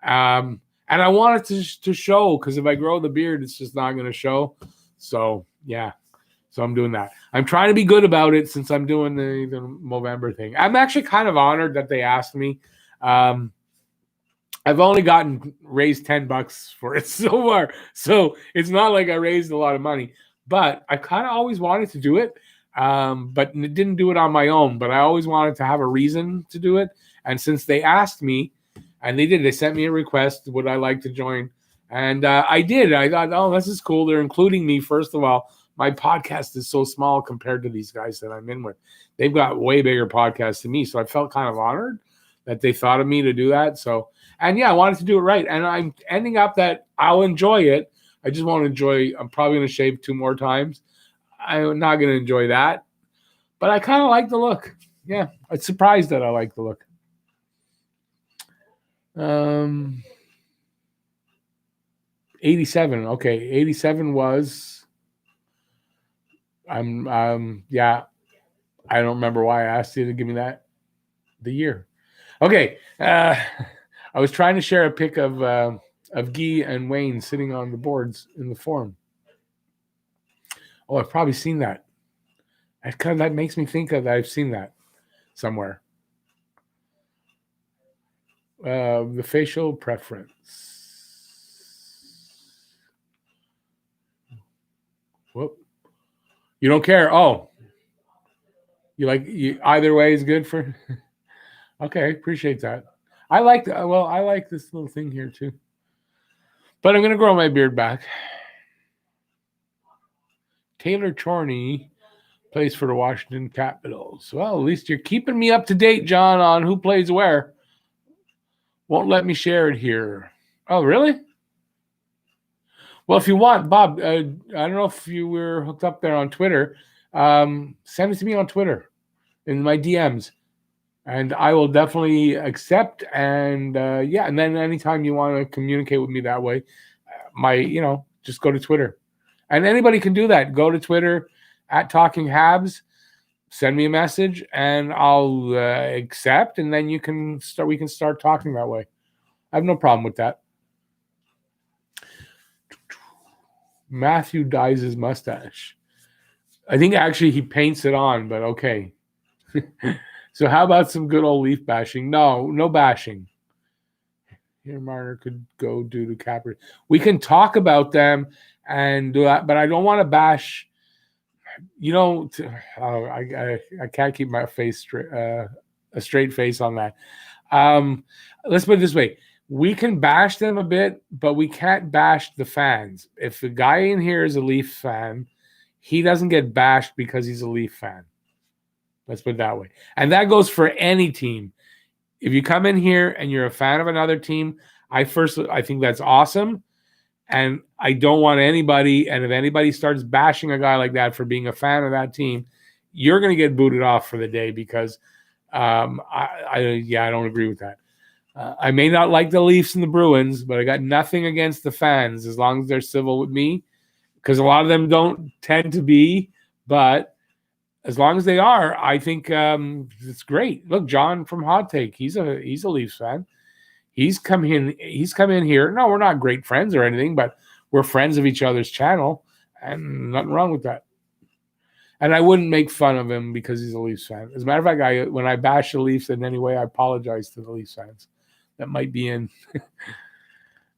Speaker 1: And I want it to show, because if I grow the beard, it's just not going to show. So, yeah. So I'm doing that. I'm trying to be good about it since I'm doing the Movember thing. I'm actually kind of honored that they asked me. I've only raised $10 for it so far. So it's not like I raised a lot of money. But I kind of always wanted to do it. But didn't do it on my own. But I always wanted to have a reason to do it. And since they asked me, and they did, they sent me a request, would I like to join? And I did. I thought, oh, this is cool. They're including me. First of all, my podcast is so small compared to these guys that I'm in with. They've got way bigger podcasts than me. So I felt kind of honored that they thought of me to do that. So, and yeah, I wanted to do it right. And I'm ending up that I'll enjoy it. I just won't enjoy. I'm probably going to shave 2 more times. I'm not going to enjoy that. But I kind of like the look. Yeah, I'm surprised that I like the look. 87. Okay, 87 was. Yeah. I don't remember why I asked you to give me that. The year. Okay. I was trying to share a pic of Guy and Wayne sitting on the boards in the forum. Oh, I've probably seen that. That makes me think of that. I've seen that somewhere. The facial preference. Whoop. You don't care. Oh, you either way is good for. Okay, appreciate that. I like this little thing here too. But I'm gonna grow my beard back. Taylor Chorney plays for the Washington Capitals. Well, at least you're keeping me up to date, John, on who plays where. Won't let me share it here. Oh, really? Well, if you want, Bob, I don't know if you were hooked up there on Twitter. Send it to me on Twitter in my DMs, and I will definitely accept. And and then anytime you want to communicate with me that way, just go to Twitter, and anybody can do that. Go to Twitter at Talking Habs, send me a message, and I'll accept, and then we can start talking that way. I have no problem with that. Matthew dyes his mustache. I think actually he paints it on, but okay. So how about some good old Leaf bashing? No bashing. Here, Marner could go do the Capri. We can talk about them and do that, but I don't want to bash. I can't keep my face straight, a straight face on that. Let's put it this way. We can bash them a bit, but we can't bash the fans. If the guy in here is a Leaf fan, he doesn't get bashed because he's a Leaf fan. Let's put it that way. And that goes for any team. If you come in here and you're a fan of another team, I think that's awesome. And I don't want anybody, and if anybody starts bashing a guy like that for being a fan of that team, you're going to get booted off for the day because I don't agree with that. I may not like the Leafs and the Bruins, but I got nothing against the fans as long as they're civil with me, because a lot of them don't tend to be, but as long as they are, I think it's great. Look, John from Hot Take, he's a Leafs fan. He's come in here. No, we're not great friends or anything, but we're friends of each other's channel, and nothing wrong with that. And I wouldn't make fun of him because he's a Leafs fan. As a matter of fact, when I bash the Leafs in any way, I apologize to the Leafs fans that might be in.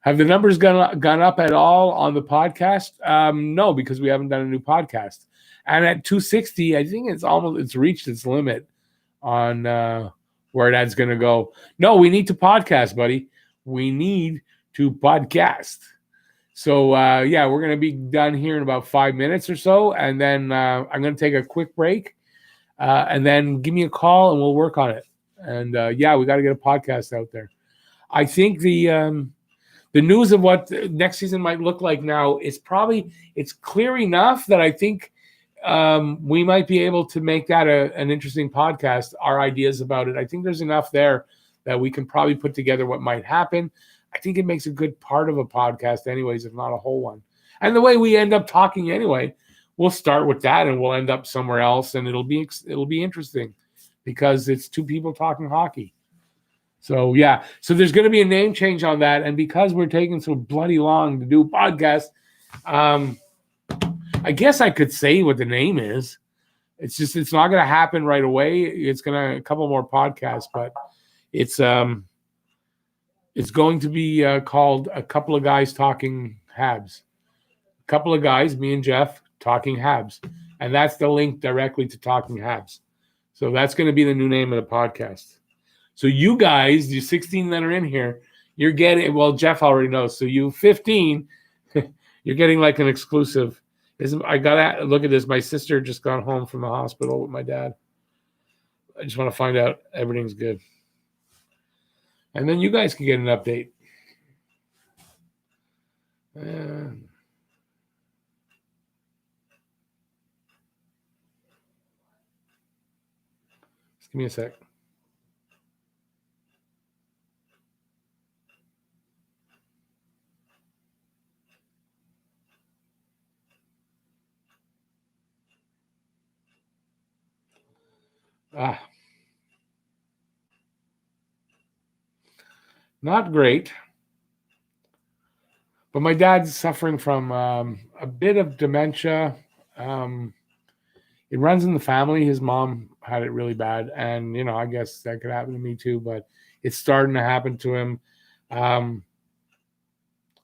Speaker 1: Have the numbers gone up at all on the podcast? No, because we haven't done a new podcast. And at 260, I think it's reached its limit on where that's going to go. No, we need to podcast, buddy. We need to podcast. So, we're going to be done here in about 5 minutes or so. And then I'm going to take a quick break. And then give me a call and we'll work on it. And, we got to get a podcast out there. I think the news of what next season might look like now is it's clear enough that I think we might be able to make that an interesting podcast, our ideas about it. I think there's enough there that we can probably put together what might happen. I think it makes a good part of a podcast anyways, if not a whole one. And the way we end up talking anyway, we'll start with that and we'll end up somewhere else, and it'll be interesting because it's two people talking hockey. So, so there's going to be a name change on that. And because we're taking so bloody long to do a podcast, I guess I could say what the name is. It's not going to happen right away. It's going to a couple more podcasts, but it's going to be called A Couple of Guys Talking Habs. A couple of guys, me and Jeff, talking Habs. And that's the link directly to Talking Habs. So that's going to be the new name of the podcast. So you guys, the 16 that are in here, You're getting, well, Jeff already knows. So you 15, you're getting like an exclusive. I got to look at this. My sister just got home from the hospital with my dad. I just want to find out everything's good. And then you guys can get an update. Just give me a sec. Not great. But my dad's suffering from a bit of dementia. It runs in the family. His mom had it really bad. And, I guess that could happen to me too. But it's starting to happen to him.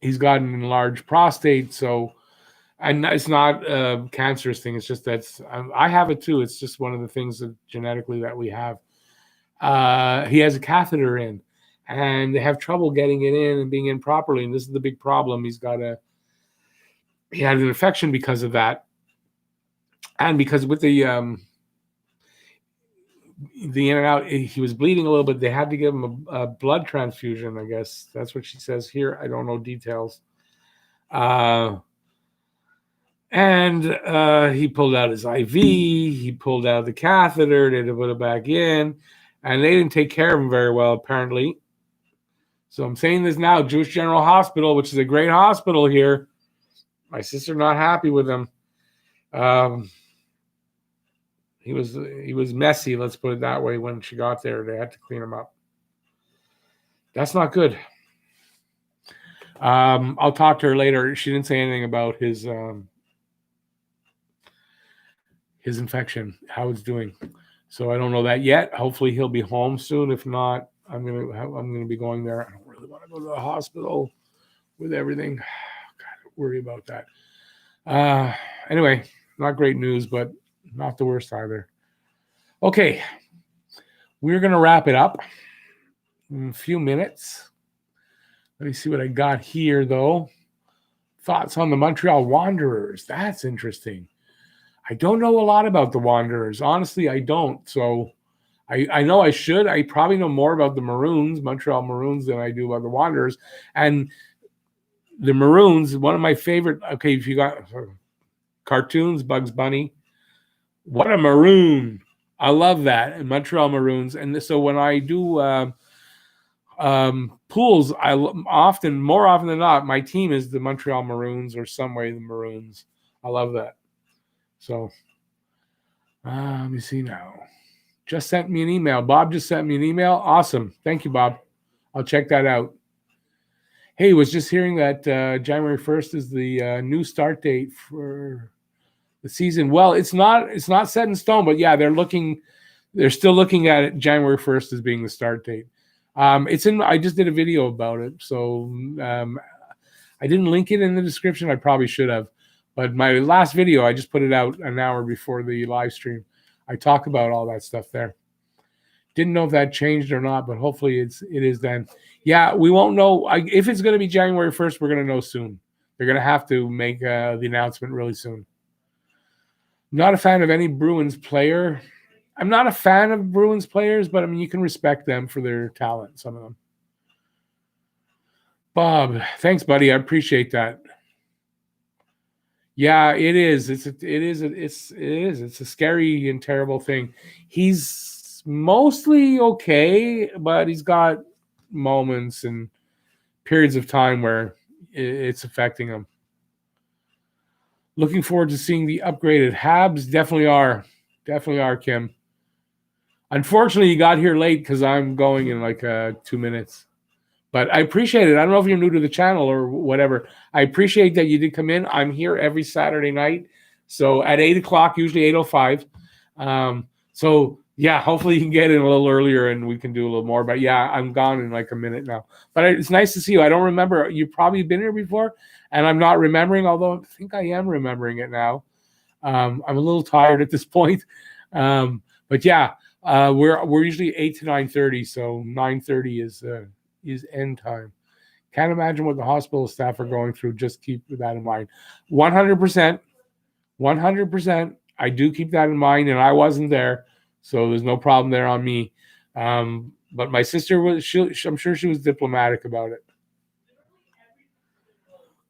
Speaker 1: He's got an enlarged prostate. So, and it's not a cancerous thing. It's just that I have it too. It's just one of the things that genetically that we have. He has a catheter in. And they have trouble getting it in and being in properly. And this is the big problem. He had an infection because of that. And because with the in and out, he was bleeding a little bit. They had to give him a blood transfusion, I guess. That's what she says here. I don't know details. And he pulled out his IV. He pulled out the catheter. They had to put it back in. And they didn't take care of him very well, apparently. So I'm saying this now, Jewish General Hospital, which is a great hospital here. My sister not happy with him. He was messy, let's put it that way. When she got there, they had to clean him up. That's not good. I'll talk to her later. She didn't say anything about his infection, how it's doing. So I don't know that yet. Hopefully he'll be home soon. If not, I'm gonna be going there. I don't really want to go to the hospital with everything. Gotta worry about that. Anyway, not great news, but not the worst either. Okay, we're gonna wrap it up in a few minutes. Let me see what I got here, though. Thoughts on the Montreal Wanderers? That's interesting. I don't know a lot about the Wanderers. Honestly, I don't. So I know I should. I probably know more about the Maroons, Montreal Maroons, than I do about the Wanderers. And the Maroons, one of my favorite, okay, if you got cartoons, Bugs Bunny, what a maroon. I love that. And Montreal Maroons. And so when I do pools, more often than not, my team is the Montreal Maroons or some way the Maroons. I love that. So let me see now. Just sent me an email. Bob just sent me an email. Awesome. Thank you, Bob. I'll check that out. Hey, was just hearing that January 1st is the new start date for the season. Well, it's not set in stone, but yeah, they're still looking at it. January 1st as being the start date. I just did a video about it. So I didn't link it in the description. I probably should have. But my last video, I just put it out an hour before the live stream. I talk about all that stuff there. Didn't know if that changed or not, but hopefully it is then. Yeah, we won't know. If it's going to be January 1st, we're going to know soon. They're going to have to make the announcement really soon. Not a fan of any Bruins player. I'm not a fan of Bruins players, but I mean, you can respect them for their talent, some of them. Bob, thanks, buddy. I appreciate that. Yeah, it is. It's a scary and terrible thing. He's mostly okay, but he's got moments and periods of time where it's affecting him. Looking forward to seeing the upgraded Habs. Definitely are, Kim. Unfortunately, you got here late because I'm going in like 2 minutes. But I appreciate it. I don't know if you're new to the channel or whatever. I appreciate that you did come in. I'm here every Saturday night. So at 8 o'clock, usually 8:05. So, yeah, hopefully you can get in a little earlier and we can do a little more. But, yeah, I'm gone in like a minute now. But it's nice to see you. I don't remember. You've probably been here before, and I'm not remembering, although I think I am remembering it now. I'm a little tired at this point. But, yeah, we're usually 8 to 9:30, so 9:30 is end time. Can't imagine what the hospital staff are going through. Just keep that in mind. 100%. 100%. I do keep that in mind, and I wasn't there, so there's no problem there on me. But my sister was, I'm sure she was diplomatic about it.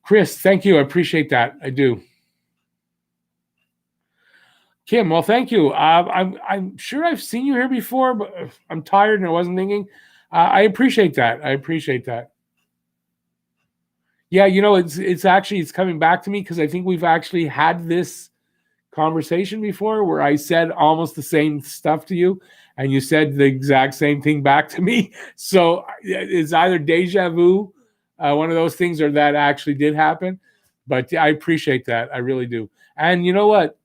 Speaker 1: Chris, thank you. I appreciate that. I do. Kim, well, thank you. I'm sure I've seen you here before, but I'm tired and I wasn't thinking. I appreciate that. I appreciate that. Yeah, it's coming back to me because I think we've actually had this conversation before where I said almost the same stuff to you and you said the exact same thing back to me. So it's either deja vu, one of those things, or that actually did happen. But I appreciate that. I really do. And you know what?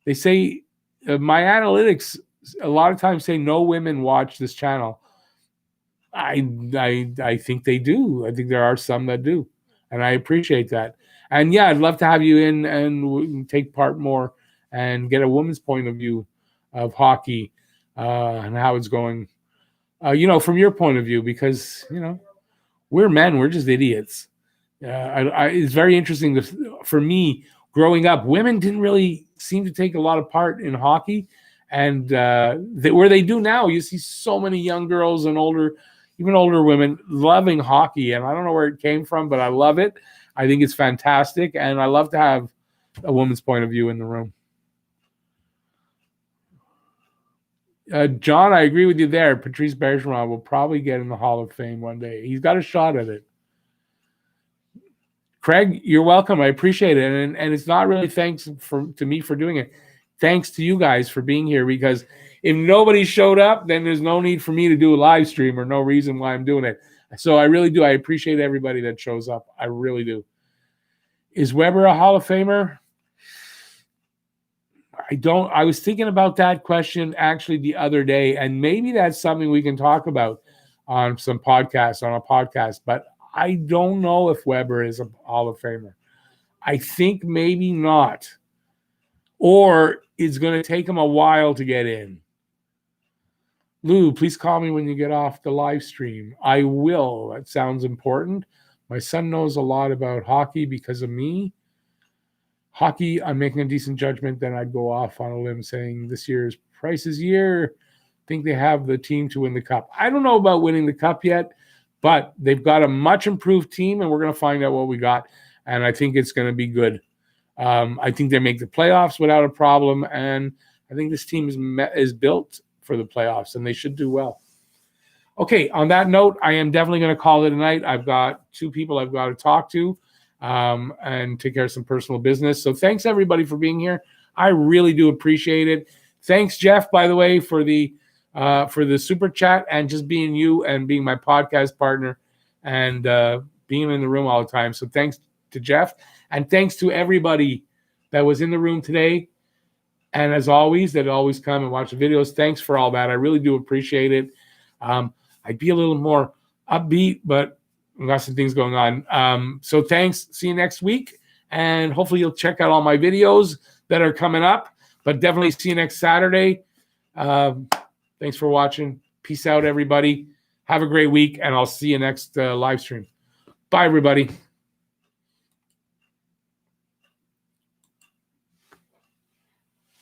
Speaker 1: They say my analytics a lot of times say no women watch this channel. I think they do. I think there are some that do. And I appreciate that. And yeah, I'd love to have you in and take part more and get a woman's point of view of hockey and how it's going, from your point of view, because, we're men, we're just idiots. It's very interesting for me growing up. Women didn't really seem to take a lot of part in hockey. And where they do now, you see so many young girls and even older women loving hockey. And I don't know where it came from, but I love it. I think it's fantastic. And I love to have a woman's point of view in the room. John, I agree with you there. Patrice Bergeron will probably get in the Hall of Fame one day. He's got a shot at it. Craig, you're welcome. I appreciate it. And it's not really thanks to me for doing it. Thanks to you guys for being here, because if nobody showed up, then there's no need for me to do a live stream or no reason why I'm doing it. So I really do. I appreciate everybody that shows up. I really do. Is Weber a Hall of Famer? I was thinking about that question actually the other day, and maybe that's something we can talk about on a podcast, but I don't know if Weber is a Hall of Famer. I think maybe not. Or it's going to take him a while to get in. Lou, please call me when you get off the live stream. I will. That sounds important. My son knows a lot about hockey because of me. Hockey, I'm making a decent judgment. Then I'd go off on a limb saying this year's Price's year. I think they have the team to win the cup. I don't know about winning the cup yet, but they've got a much improved team, and we're going to find out what we got. And I think it's going to be good. I think they make the playoffs without a problem, and I think this team is built for the playoffs, and they should do well. Okay, on that note, I am definitely going to call it a night. I've got 2 people I've got to talk to and take care of some personal business. So thanks, everybody, for being here. I really do appreciate it. Thanks, Jeff, by the way, for the super chat and just being you and being my podcast partner and being in the room all the time. So thanks to Jeff. And thanks to everybody that was in the room today. And as always, that always come and watch the videos. Thanks for all that. I really do appreciate it. I'd be a little more upbeat, but I've got some things going on. So thanks. See you next week. And hopefully you'll check out all my videos that are coming up. But definitely see you next Saturday. Thanks for watching. Peace out, everybody. Have a great week. And I'll see you next live stream. Bye, everybody.